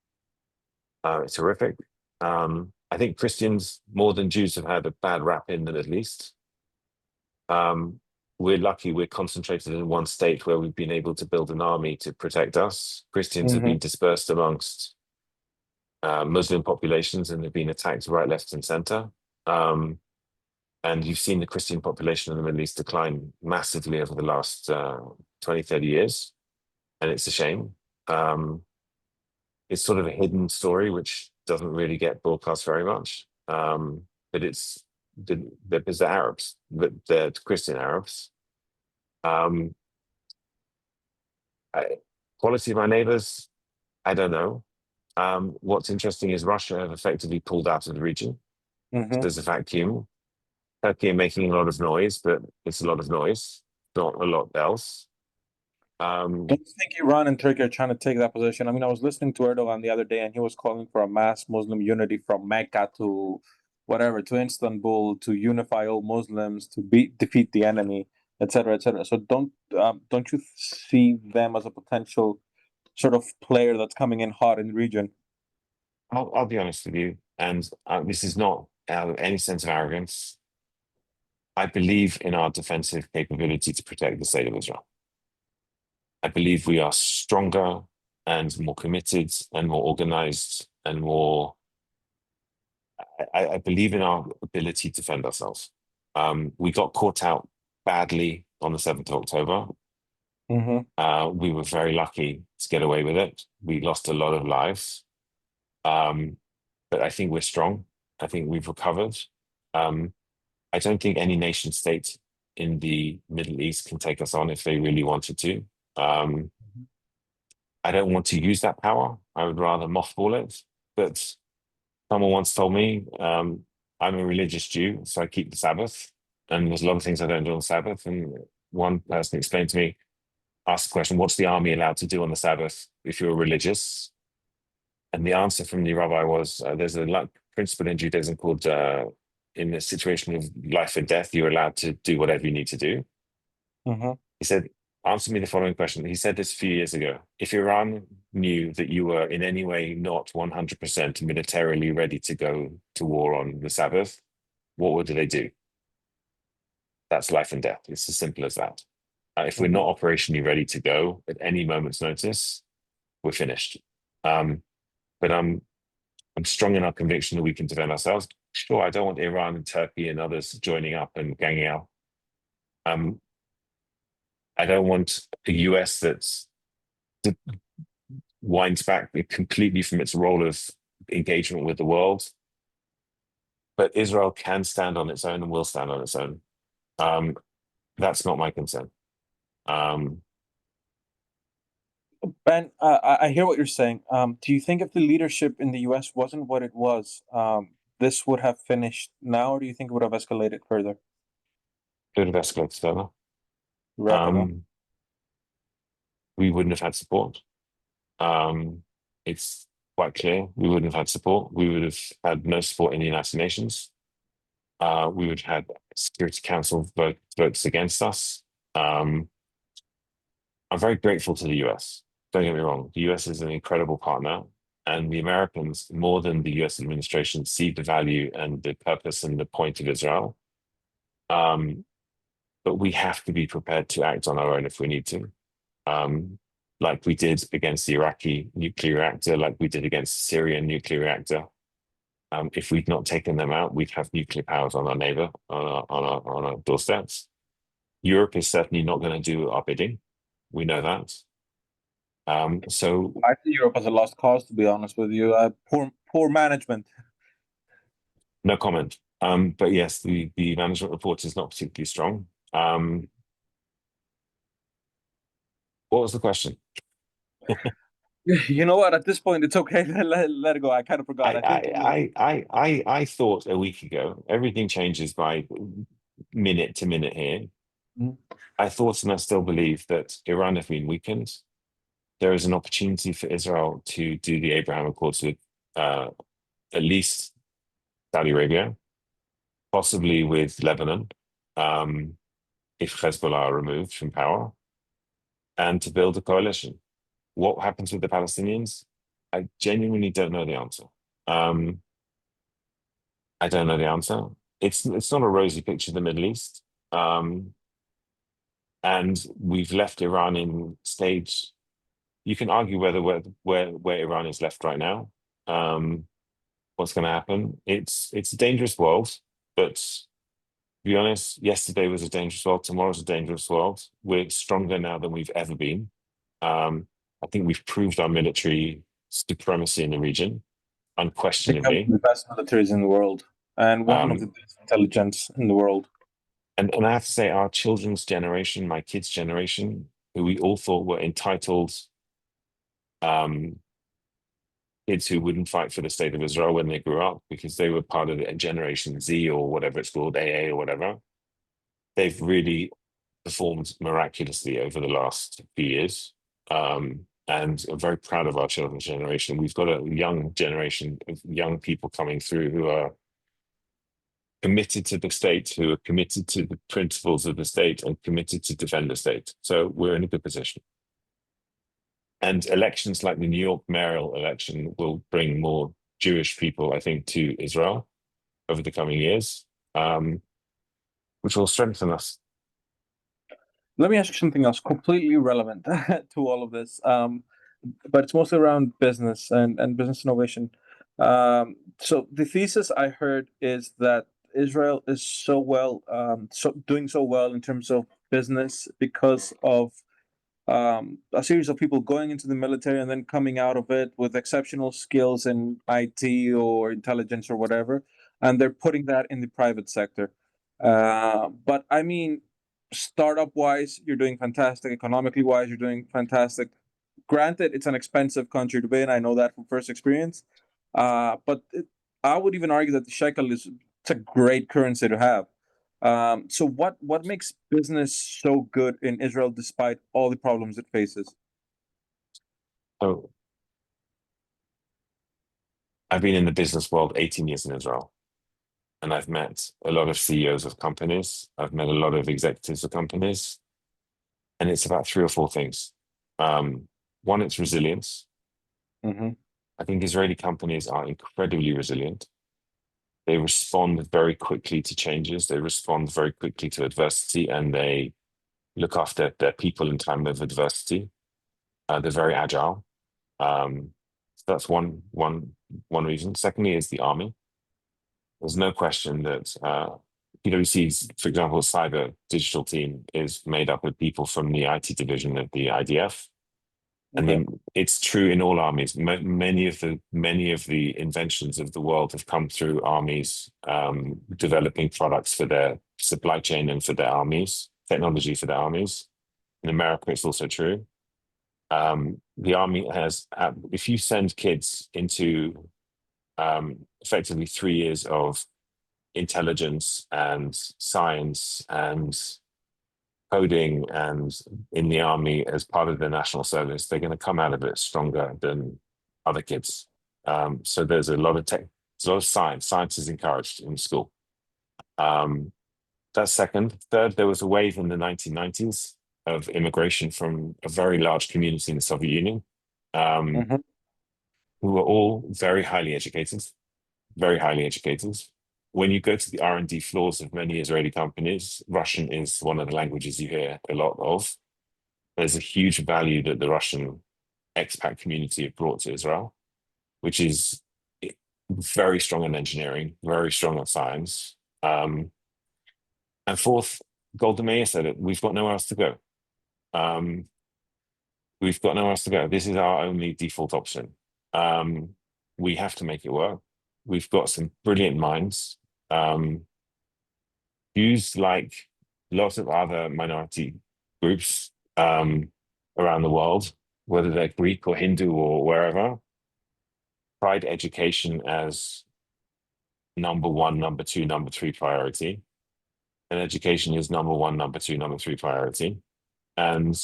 It's horrific. I think Christians more than Jews have had a bad rap in the Middle East. We're lucky we're concentrated in one state where we've been able to build an army to protect us. Christians have mhm. been dispersed amongst Muslim populations and have been attacked right, left, and center. Um, And you've seen the Christian population in the Middle East decline massively over the last 20, 30 years. And it's a shame. It's sort of a hidden story, which doesn't really get broadcast very much. But there's the Arabs, the Christian Arabs. Um, Quality of our neighbors, I don't know. What's interesting is Russia have effectively pulled out of the region. So Hmm. there's a vacuum. Turkey are making a lot of noise, but it's a lot of noise, not a lot else. Do you think Iran and Turkey are trying to take that position? I mean, I was listening to Erdogan the other day, and he was calling for a mass Muslim unity from Mecca to whatever, to Istanbul, to unify all Muslims, to defeat the enemy, etc., etc. So don't you see them as a potential sort of player that's coming in hot in the region? I'll be honest with you, and this is not any sense of arrogance. I believe in our defensive capability to protect the state of Israel. I believe we are stronger and more committed and more organized and more. I believe in our ability to defend ourselves. We got caught out badly on the 7th of October. Hmm. We were very lucky to get away with it. We lost a lot of lives. But I think we're strong. I think we've recovered. Um, I don't think any nation state in the Middle East can take us on if they really wanted to. Um, I don't want to use that power. I would rather mothball it. But someone once told me I'm a religious Jew, so I keep the Sabbath. And there's a lot of things I don't do on the Sabbath. And one person explained to me, asked the question, what's the army allowed to do on the Sabbath if you're religious? And the answer from the rabbi was, there's a principle in Judaism called, in a situation of life and death, you're allowed to do whatever you need to do. Hmm. He said, answer me the following question. He said this a few years ago. If Iran knew that you were in any way not 100% militarily ready to go to war on the Sabbath, what would they do? That's life and death. It's as simple as that. If we're Hmm. not operationally ready to go at any moment's notice, we're finished. Um, but I'm strong in our conviction that we can defend ourselves. Sure, I don't want Iran and Turkey and others joining up and ganging up. Um, I don't want a US that's that winds back completely from its role of engagement with the world. But Israel can stand on its own and will stand on its own. Um, that's not my concern. Um, Ben, I hear what you're saying. Do you think if the leadership in the U.S. wasn't what it was, this would have finished now, or do you think it would have escalated further? Could have escalated further. You reckon? Huh? Um, we wouldn't have had support. Um, it's quite clear we wouldn't have had support. We would have had no support in the United Nations. We would have had Security Council votes against us. Um, I'm very grateful to the US. Don't get me wrong, the US is an incredible partner, and the Americans, more than the US administration, see the value and the purpose and the point of Israel. Um, but we have to be prepared to act on our own if we need to. Um, like we did against the Iraqi nuclear reactor, like we did against the Syrian nuclear reactor. If we'd not taken them out, we'd have nuclear powers on our neighbor, on our doorsteps. Europe is certainly not going to do our bidding. We know that. So I see Europe as a lost cause, to be honest with you. Poor management. no comment. But yes, the management report is not particularly strong. What was the question? You know what? At this point, it's okay. Let it go. I kind of forgot. I think it was. I thought a week ago, everything changes by minute to minute here. Mhm. I thought and I still believe that Iran have been weakened. There is an opportunity for Israel to do the Abraham Accords with uh, at least Saudi Arabia, possibly with Lebanon, um, if Hezbollah are removed from power, and to build a coalition. What happens with the Palestinians? I genuinely don't know the answer. Um, I don't know the answer. It's not a rosy picture of the Middle East. Um, and we've left Iran in stage. You can argue where Iran is left right now. What's going to happen? It's a dangerous world, but be honest, yesterday was a dangerous world. Tomorrow's a dangerous world. We're stronger now than we've ever been. I think we've proved our military supremacy in the region, I think I'm unquestionably. the best militaries in the world and one of the Um, best intelligence in the world. and I have to say, our children's generation, my kids' generation, who we all thought were entitled um, kids who wouldn't fight for the state of Israel when they grew up because they were part of the Generation Z or whatever it's called, AA or whatever. They've really performed miraculously over the last few years. And I'm very proud of our children's generation. We've got a young generation of young people coming through who are committed to the state, who are committed to the principles of the state and committed to defend the state. So we're in a good position. And elections like the New York mayoral election will bring more Jewish people, I think, to Israel over the coming years, which will strengthen us. Let me ask you something else completely relevant to all of this, but it's mostly around business and business innovation. So the thesis I heard is that Israel is doing so well in terms of business because of a series of people going into the military and then coming out of it with exceptional skills in IT or intelligence or whatever, and they're putting that in the private sector. But I mean, startup wise, you're doing fantastic. Economically wise, you're doing fantastic. Granted, it's an expensive country to be in. I know that from first experience. I would even argue that the shekel is it's a great currency to have. So what makes business so good in Israel despite all the problems it faces? So I've been in the business world 18 years in Israel, and I've met a lot of CEOs of companies. I've met a lot of executives of companies, and it's about three or four things. One, it's resilience. Hmm. I think Israeli companies are incredibly resilient. They respond very quickly to changes. They respond very quickly to adversity, and they look after their people in time of adversity. They're very agile. So that's one reason. Secondly, is the army. There's no question that PwC's, for example, cyber digital team is made up of people from the IT division of the IDF. And Okay. then it's true in all armies. Many of the inventions of the world have come through armies developing products for their supply chain and for their armies, technology for their armies. In America, it's also true. The army has, if you send kids into effectively 3 years of intelligence and science and coding and in the army as part of their national service, they're going to come out of it stronger than other kids. So there's a lot of tech, there's a lot of science. Science is encouraged in school. That's second. Third, there was a wave in the 1990s of immigration from a very large community in the Soviet Union, Hmm. who were all very highly educated, very highly educated. When you go to the R&D floors of many Israeli companies, Russian is one of the languages you hear a lot of. There's a huge value that the Russian expat community have brought to Israel, which is very strong in engineering, very strong at science. And fourth, Golda Meir said it, we've got nowhere else to go. Um, we've got nowhere else to go. This is our only default option. We have to make it work. We've got some brilliant minds. Jews, like lots of other minority groups around the world, whether they're Greek or Hindu or wherever, pride education as number one, number two, number three priority. And education is number one, number two, number three priority. And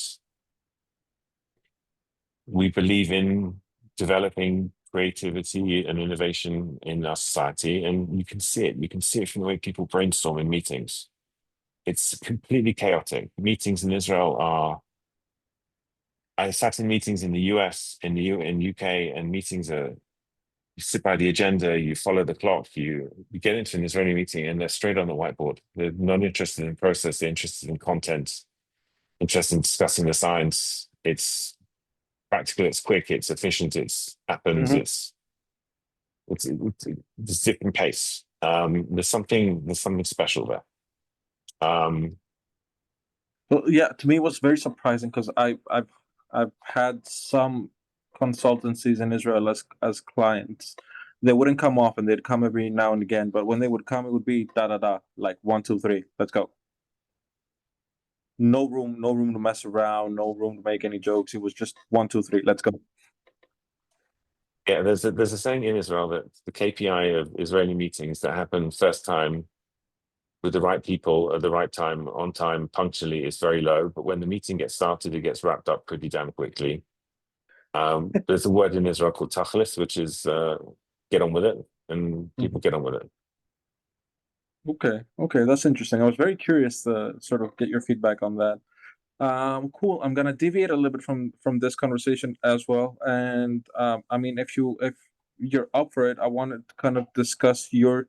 we believe in developing creativity and innovation in our society. And you can see it. You can see it from the way people brainstorm in meetings. It's completely chaotic. Meetings in Israel are. I sat in meetings in the US, in UK, and meetings are. You sit by the agenda, you follow the clock, you get into an Israeli meeting, and they're straight on the whiteboard. They're not interested in process; they're interested in content, interested in discussing the science. It's practical, it's quick, it's efficient, it's happens, Hmm. it's different pace. There's something special there. Well, yeah, to me it was very surprising because I've had some consultancies in Israel as clients. They wouldn't come often; they'd come every now and again. But when they would come, it would be da da da, like one, two, three, let's go. No room to mess around, no room to make any jokes. It was just one, two, three, let's go. Yeah, there's a saying in Israel that the KPI of Israeli meetings that happen first time with the right people at the right time, on time, punctually, is very low. But when the meeting gets started, it gets wrapped up pretty damn quickly. There's a word in Israel called tachlis, which is get on with it, and people Mhm. get on with it. Okay, okay, that's interesting. I was very curious to sort of get your feedback on that. Cool. I'm gonna deviate a little bit from this conversation as well. And I mean, if you're up for it, I wanted to kind of discuss your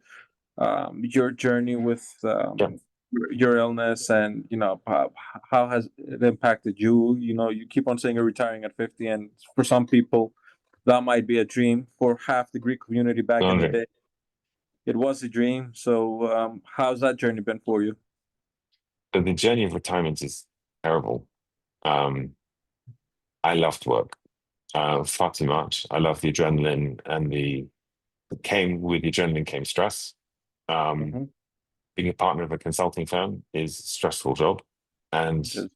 journey with Yeah, your illness, and how has it impacted you. You keep on saying you're retiring at 50, and for some people, that might be a dream. For half the Greek community back in the Andre. day, it was a dream. So, how's that journey been for you? So the journey of retirement is terrible. Um, I loved work far too much. I love the adrenaline, and the came with the adrenaline came stress. Um, Hmm. Being a partner of a consulting firm is a stressful job, and Just,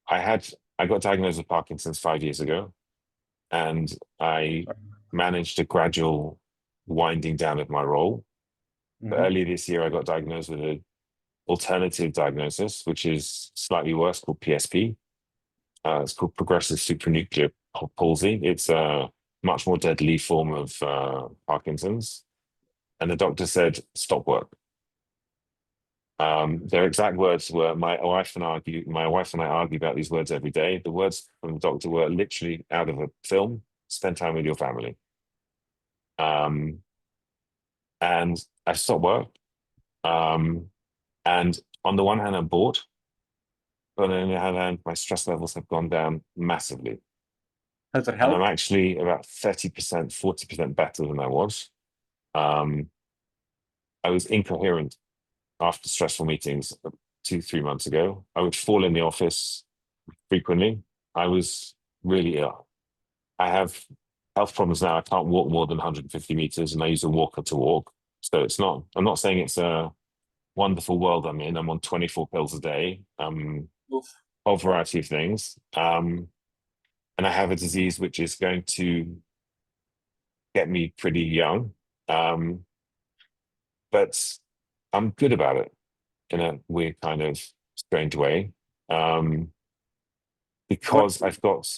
I had I got diagnosed with Parkinson's 5 years ago, and I managed a gradual winding down of my role. But hmm. earlier this year, I got diagnosed with an alternative diagnosis, which is slightly worse, called PSP. It's called progressive supranuclear palsy. It's a much more deadly form of Parkinson's. And the doctor said, stop work. Their exact words were, my wife and I argue about these words every day. The words from the doctor were literally out of a film: spend time with your family. Um, and I stopped work. Um, and on the one hand, I'm bored, but on the other hand, my stress levels have gone down massively. Has it And I'm helped? actually about 30%, 40% better than I was. Um, I was incoherent after stressful meetings 2, 3 months ago. I would fall in the office frequently. I was really ill. I have health problems now. I can't walk more than 150 meters, and I use a walker to walk. So I'm not saying it's a wonderful world I'm in. I'm on 24 pills a day, Oof. a variety of things. And I have a disease which is going to get me pretty young. Um, but I'm good about it in a weird kind of strange way. Um, What? because I've got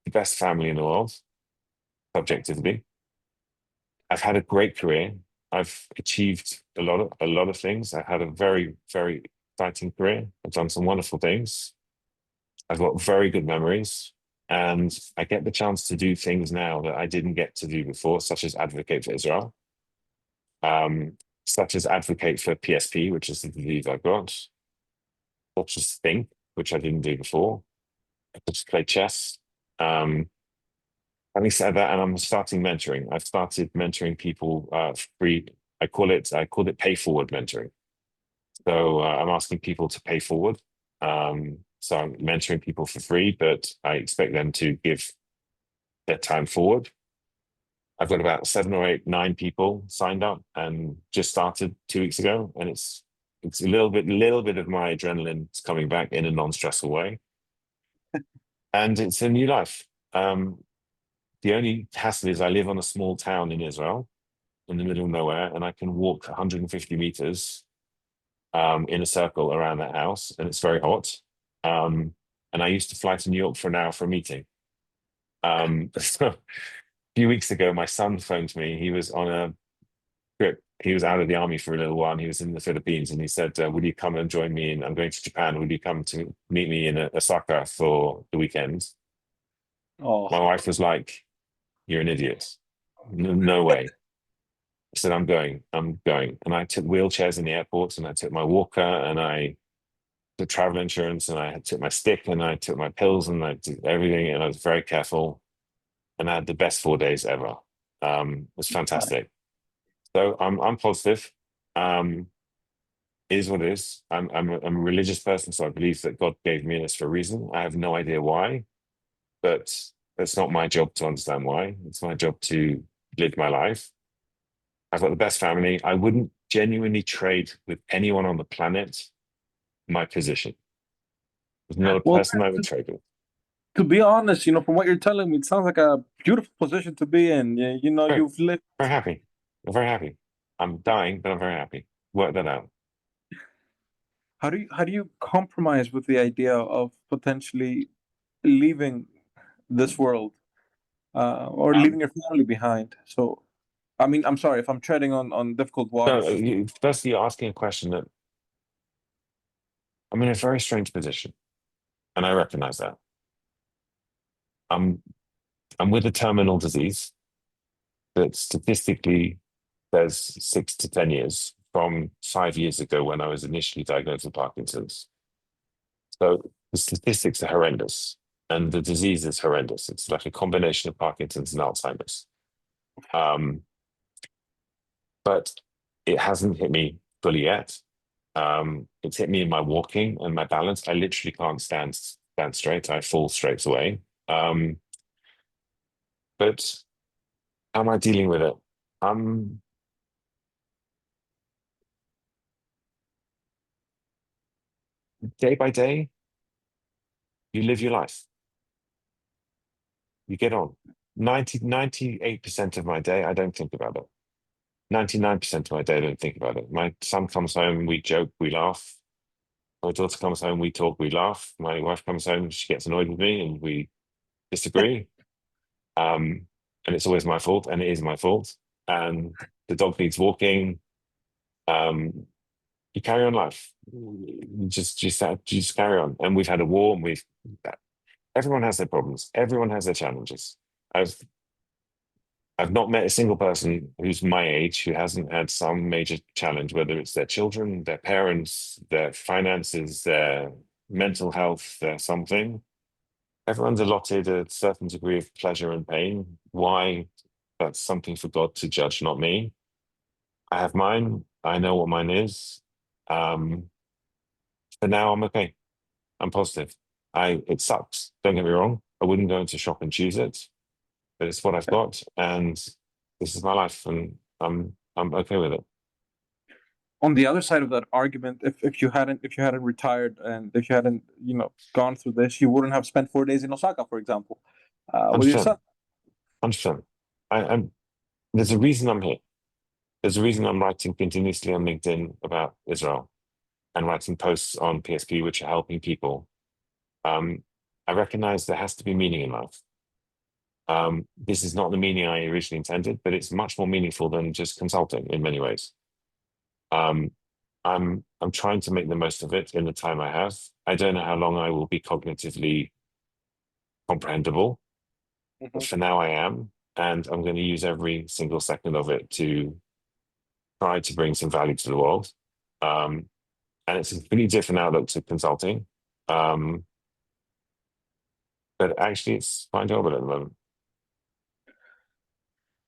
the best family in the world, subjectively. I've had a great career. I've achieved a lot of things. I've had a very, very exciting career. I've done some wonderful things. I've got very good memories. And I get the chance to do things now that I didn't get to do before, such as advocate for Israel, um, such as advocate for PSP, which is the disease I've got, such as think, which I didn't do before. I could just play chess. Um, Having said that, and I'm starting mentoring. I've started mentoring people free. I call it pay forward mentoring. So I'm asking people to pay forward. So I'm mentoring people for free, but I expect them to give their time forward. I've got about 7 or 8, 9 people signed up and just started 2 weeks ago, and it's little bit of my adrenaline coming back in a non-stressful way, and it's a new life. The only hassle is I live on a small town in Israel, in the middle of nowhere, and I can walk 150 meters in a circle around that house, and it's very hot. And I used to fly to New York for an hour for a meeting. So a few weeks ago, my son phoned me. He was on a trip. He was out of the army for a little while, and he was in the Philippines. And he said, "Will you come and join me? And I'm going to Japan. Will you come to meet me in Osaka for the weekend?" My Oh, wife was like, "You're an idiot. No way." I said, I'm going, I'm going. And I took wheelchairs in the airports, and I took my walker, and I took travel insurance, and I took my stick, and I took my pills, and I did everything. And I was very careful, and I had the best 4 days ever. It was nice. fantastic. So I'm positive. Um, It is what it is. I'm a religious person, so I believe that God gave me this for a reason. I have no idea why, but it's not my job to understand why. It's my job to live my life. I've got the best family. I wouldn't genuinely trade with anyone on the planet my position. There's not a Well, person I would trade with. to be honest, from what you're telling me, it sounds like a beautiful position to be in. Yeah, Very, you've lived. very happy. I'm very happy. I'm dying, but I'm very happy. Work that out. How do you compromise with the idea of potentially leaving this world, or Um, leaving your family behind? So, I mean, I'm sorry if I'm treading on difficult no, waters. firstly, you're asking a question that I'm in a very strange position, and I recognize that. I'm I'm with a terminal disease that statistically there's 6 to 10 years from 5 years ago when I was initially diagnosed with Parkinson's. So the statistics are horrendous, and the disease is horrendous. It's like a combination of Parkinson's and Alzheimer's. Um, but it hasn't hit me fully yet. It's hit me in my walking and my balance. I literally can't stand straight. I fall straight away. But how am I dealing with it? Um, Day by day, you live your life. You get on. 98% of my day, I don't think about it. 99% of my day, I don't think about it. My son comes home, we joke, we laugh. My daughter comes home, we talk, we laugh. My wife comes home, she gets annoyed with me and we disagree. And it's always my fault, and it is my fault. And the dog needs walking. Um, you carry on life. You just carry on. And we've had a war, and we've everyone has their problems. Everyone has their challenges. I've I've not met a single person who's my age who hasn't had some major challenge, whether it's their children, their parents, their finances, their mental health, their something. Everyone's allotted a certain degree of pleasure and pain. Why? That's something for God to judge, not me. I have mine. I know what mine is. Um, for now, I'm okay. I'm positive. It sucks. Don't get me wrong. I wouldn't go into shop and choose it, but it's what I've got, and this is my life, and I'm okay with it. On the other side of that argument, if you hadn't retired, and if you hadn't gone through this, you wouldn't have spent 4 days in Osaka, for example, with your 100%. son. 100%. I'm. There's a reason I'm here. There's a reason I'm writing continuously on LinkedIn about Israel and writing posts on PSP, which are helping people. Um, I recognize there has to be meaning in life. This is not the meaning I originally intended, but it's much more meaningful than just consulting in many ways. Um, I'm trying to make the most of it in the time I have. I don't know how long I will be cognitively comprehensible, but Mhm. for now I am, and I'm going to use every single second of it to try to bring some value to the world. Um, and it's a completely different outlook to consulting. Um, but actually, it's my job at the moment.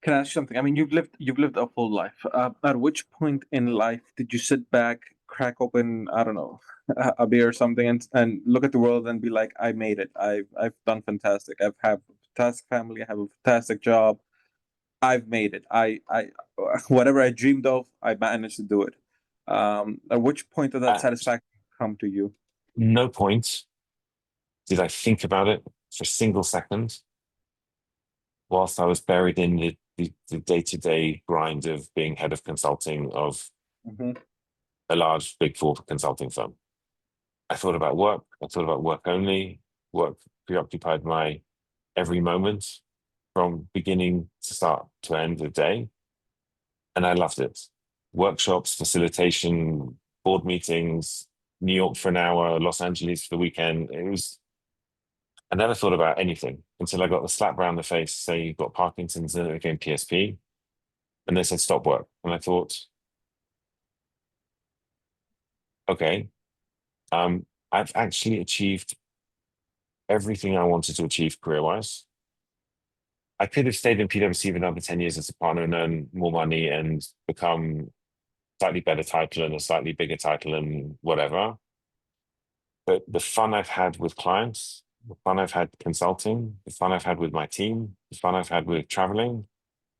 Can I ask you something? I mean, you've lived a full life. At which point in life did you sit back, crack open, I don't know, a beer or something, and look at the world and be like, I made it. I've done fantastic. I've have a fantastic family. I have a fantastic job. I've made it. I whatever I dreamed of, I managed to do it. At which point did that At satisfaction come to you? no point did I think about it for a single second whilst I was buried in the day-to-day grind of being head of consulting of Hmm. a large Big Four consulting firm. I thought about work. I thought about work only. Work preoccupied my every moment from beginning to start to end of the day. And I loved it. Workshops, facilitation, board meetings, New York for an hour, Los Angeles for the weekend. I never thought about anything until I got the slap round the face saying you've got Parkinson's, and then it became PSP. And they said stop work. And I thought, okay, I've actually achieved everything I wanted to achieve career wise. I could have stayed in PwC for another 10 years as a partner and earn more money and become slightly better title and a slightly bigger title and whatever. But the fun I've had with clients, the fun I've had consulting, the fun I've had with my team, the fun I've had with traveling,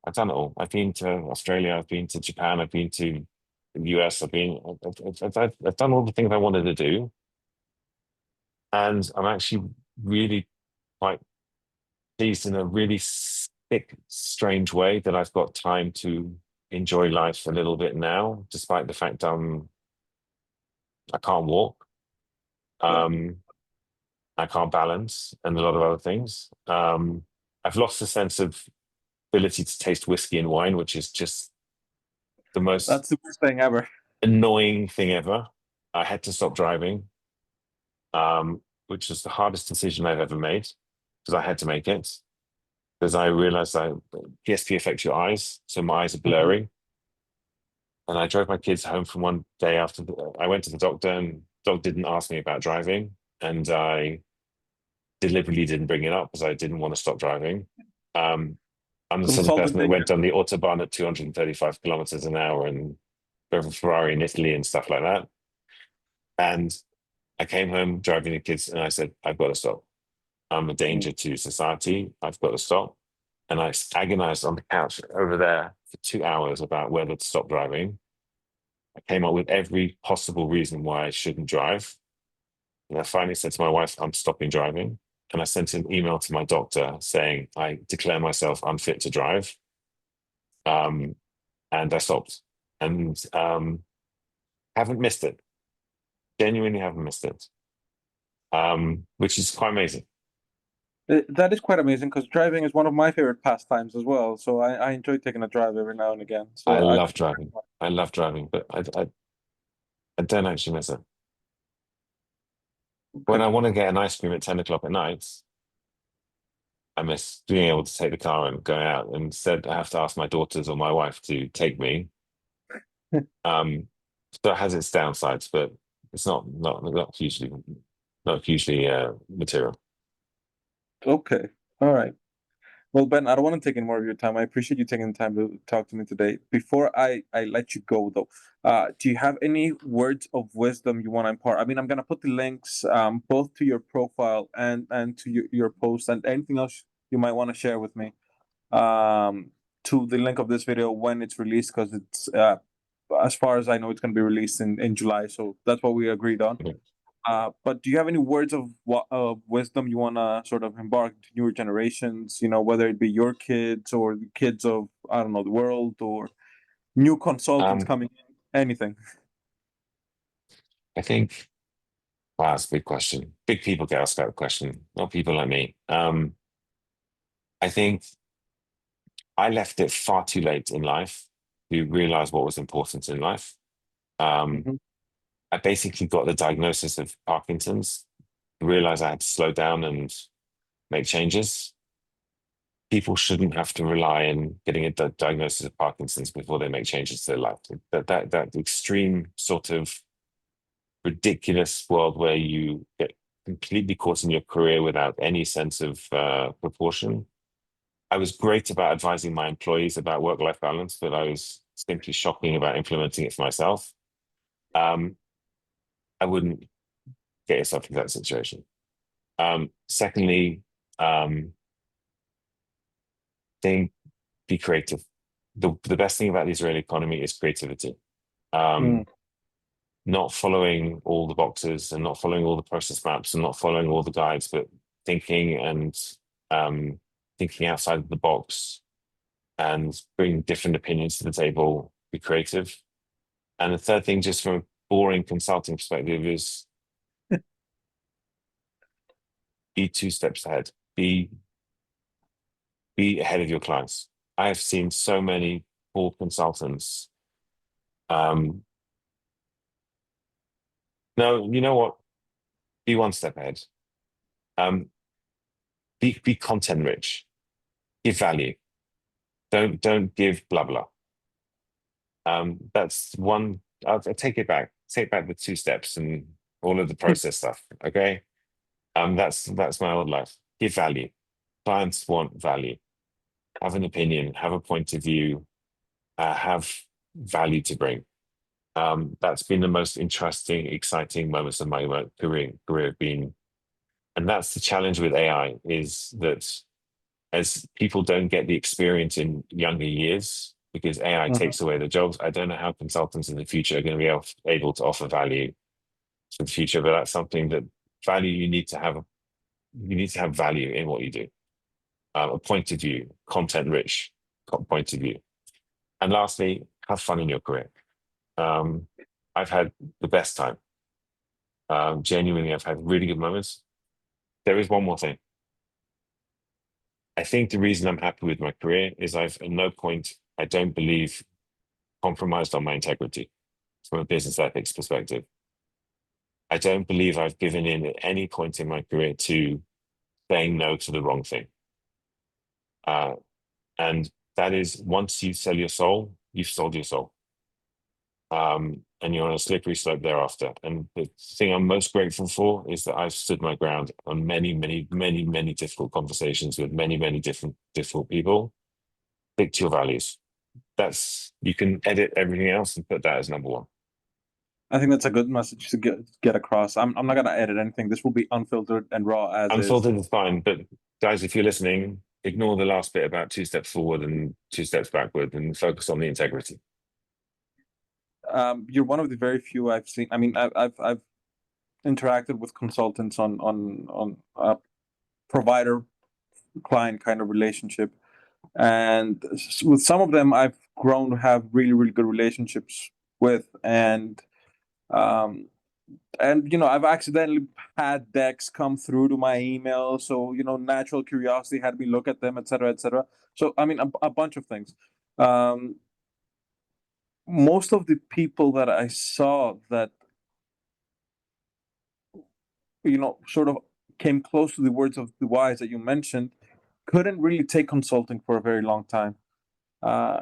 I've done it all. I've been to Australia, I've been to Japan, I've been to the US, I've done all the things I wanted to do. And I'm actually really quite pleased in a really sick, strange way that I've got time to enjoy life a little bit now, despite the fact I can't walk, Yeah. I can't balance, and a lot of other things. I've lost the sense of ability to taste whiskey and wine, which is just the most That's the worst thing ever. annoying thing ever. I had to stop driving, which was the hardest decision I've ever made because I had to make it because I realized that PSP affects your eyes, so my eyes are Mhm. blurry. And I drove my kids home from one day after I went to the doctor, and the doctor didn't ask me about driving, and I deliberately didn't bring it up because I didn't want to stop driving. Um, I'm the sort of Consultant person that thinker. went on the autobahn at 235 kilometers an hour and drove a Ferrari in Italy and stuff like that. And I came home driving the kids, and I said, I've got to stop. I'm a Mm. danger to society. I've got to stop. And I agonized on the couch over there for 2 hours about whether to stop driving. I came up with every possible reason why I shouldn't drive. And I finally said to my wife, I'm stopping driving. And I sent an email to my doctor saying, I declare myself unfit to drive. Um, and I stopped and haven't missed it. Genuinely haven't missed it, which is quite amazing. That is quite amazing because driving is one of my favorite pastimes as well. So I enjoy taking a drive every now and again. I So I love driving. I love driving, but I don't actually miss it. When okay. I want to get an ice cream at 10 o'clock at night, I miss being able to take the car and go out. And instead, I have to ask my daughters or my wife to take me. Um, so it has its downsides, but it's not hugely material. Okay. All right. Well, Ben, I don't want to take any more of your time. I appreciate you taking the time to talk to me today. Before I let you go, though, do you have any words of wisdom you want to impart? I mean, I'm gonna put the links both to your profile and to your post and anything else you might want to share with me to the link of this video when it's released because it's as far as I know it's going to be released in July. So that's what we agreed on. Okay. But do you have any words of wisdom you want to sort of embark to newer generations? You know, whether it be your kids or the kids of I don't know the world or new consultants Um, coming in, anything. I think, wow, that's a big question. Big people get asked that question, not people like me. I think I left it far too late in life to realize what was important in life. Um, Mhm. I basically got the diagnosis of Parkinson's, realized I had to slow down and make changes. People shouldn't have to rely on getting a diagnosis of Parkinson's before they make changes to their life. That extreme sort of ridiculous world where you get completely caught in your career without any sense of proportion. I was great about advising my employees about work-life balance, but I was simply shocking about implementing it for myself. Um, I wouldn't get yourself into that situation. Secondly, um, think be creative. The best thing about the Israeli economy is creativity. Mm. Um, Not following all the boxes and not following all the process maps and not following all the guides, but thinking and um, thinking outside of the box and bring different opinions to the table, be creative. And the third thing, just from a boring consulting perspective, is be 2 steps ahead. Be ahead of your clients. I have seen so many poor consultants. Um, no, you know what? Be 1 step ahead. Um, be content rich. Give value. Don't give blah blah. That's one. I'll take it back. Take back the 2 steps and all of the process stuff. Okay. That's my old life. Give value. Clients want value. Have an opinion. Have a point of view. Have value to bring. That's been the most interesting, exciting moments of my career been. And that's the challenge with AI, is that as people don't get the experience in younger years, because AI Mhm. takes away the jobs, I don't know how consultants in the future are going to be able to offer value for the future. But that's something that value you need to have. You need to have value in what you do, a point of view, content rich point of view. And lastly, have fun in your career. Um, I've had the best time. Genuinely, I've had really good moments. There is one more thing. I think the reason I'm happy with my career is I've at no point, I don't believe, compromised on my integrity from a business ethics perspective. I don't believe I've given in at any point in my career to saying no to the wrong thing. Uh, and that is, once you sell your soul, you've sold your soul. And you're on a slippery slope thereafter. And the thing I'm most grateful for is that I've stood my ground on many, many, many, many difficult conversations with many, many difficult people. Stick to your values. You can edit everything else and put that as number one. I think that's a good message to get across. I'm not gonna edit anything. This will be unfiltered and raw as is. Unfiltered is fine, but guys, if you're listening, ignore the last bit about 2 steps forward and 2 steps backward and focus on the integrity. You're one of the very few I've seen. I mean, I've interacted with consultants on a provider client kind of relationship, and with some of them I've grown to have really good relationships with, um, and I've accidentally had decks come through to my email, so natural curiosity had me look at them, etc., etc. So I mean, a bunch of things. Um, Most of the people that I saw that sort of came close to the words of the wise that you mentioned couldn't really take consulting for a very long time.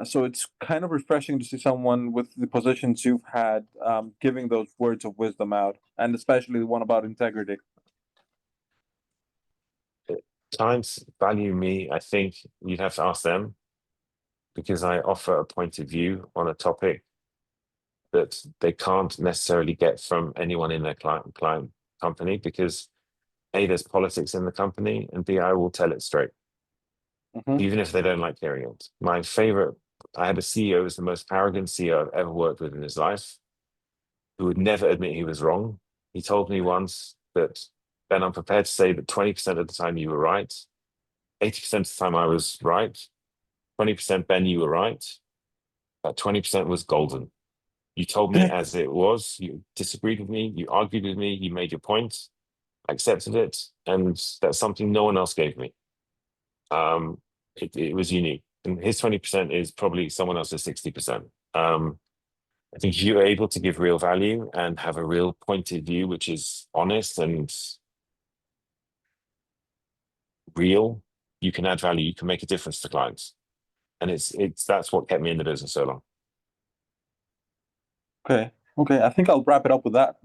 So it's kind of refreshing to see someone with the positions you've had giving those words of wisdom out, and especially the one about integrity. Clients value me. I think you'd have to ask them, because I offer a point of view on a topic that they can't necessarily get from anyone in their client company, because A, there's politics in the company, and B, I will tell it straight, Hmm. even if they don't like hearing it. I had a CEO who was the most arrogant CEO I've ever worked with in his life, who would never admit he was wrong. He told me once that, Ben, I'm prepared to say that 20% of the time you were right, 80% of the time I was right, 20%, Ben, you were right. That 20% was golden. You told me as it was. You disagreed with me. You argued with me. You made your point. I accepted it, and that's something no one else gave me. It was unique, and his 20% is probably someone else's 60%. I think if you're able to give real value and have a real point of view, which is honest and real, you can add value. You can make a difference to clients, and that's what kept me in the business so long. Okay, okay. I think I'll wrap it up with that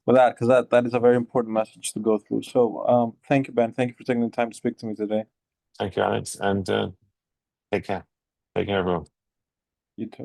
because that is a very important message to go through. So, thank you, Ben. Thank you for taking the time to speak to me today. Thank you, Alex, and take care. Take care, everyone. You too.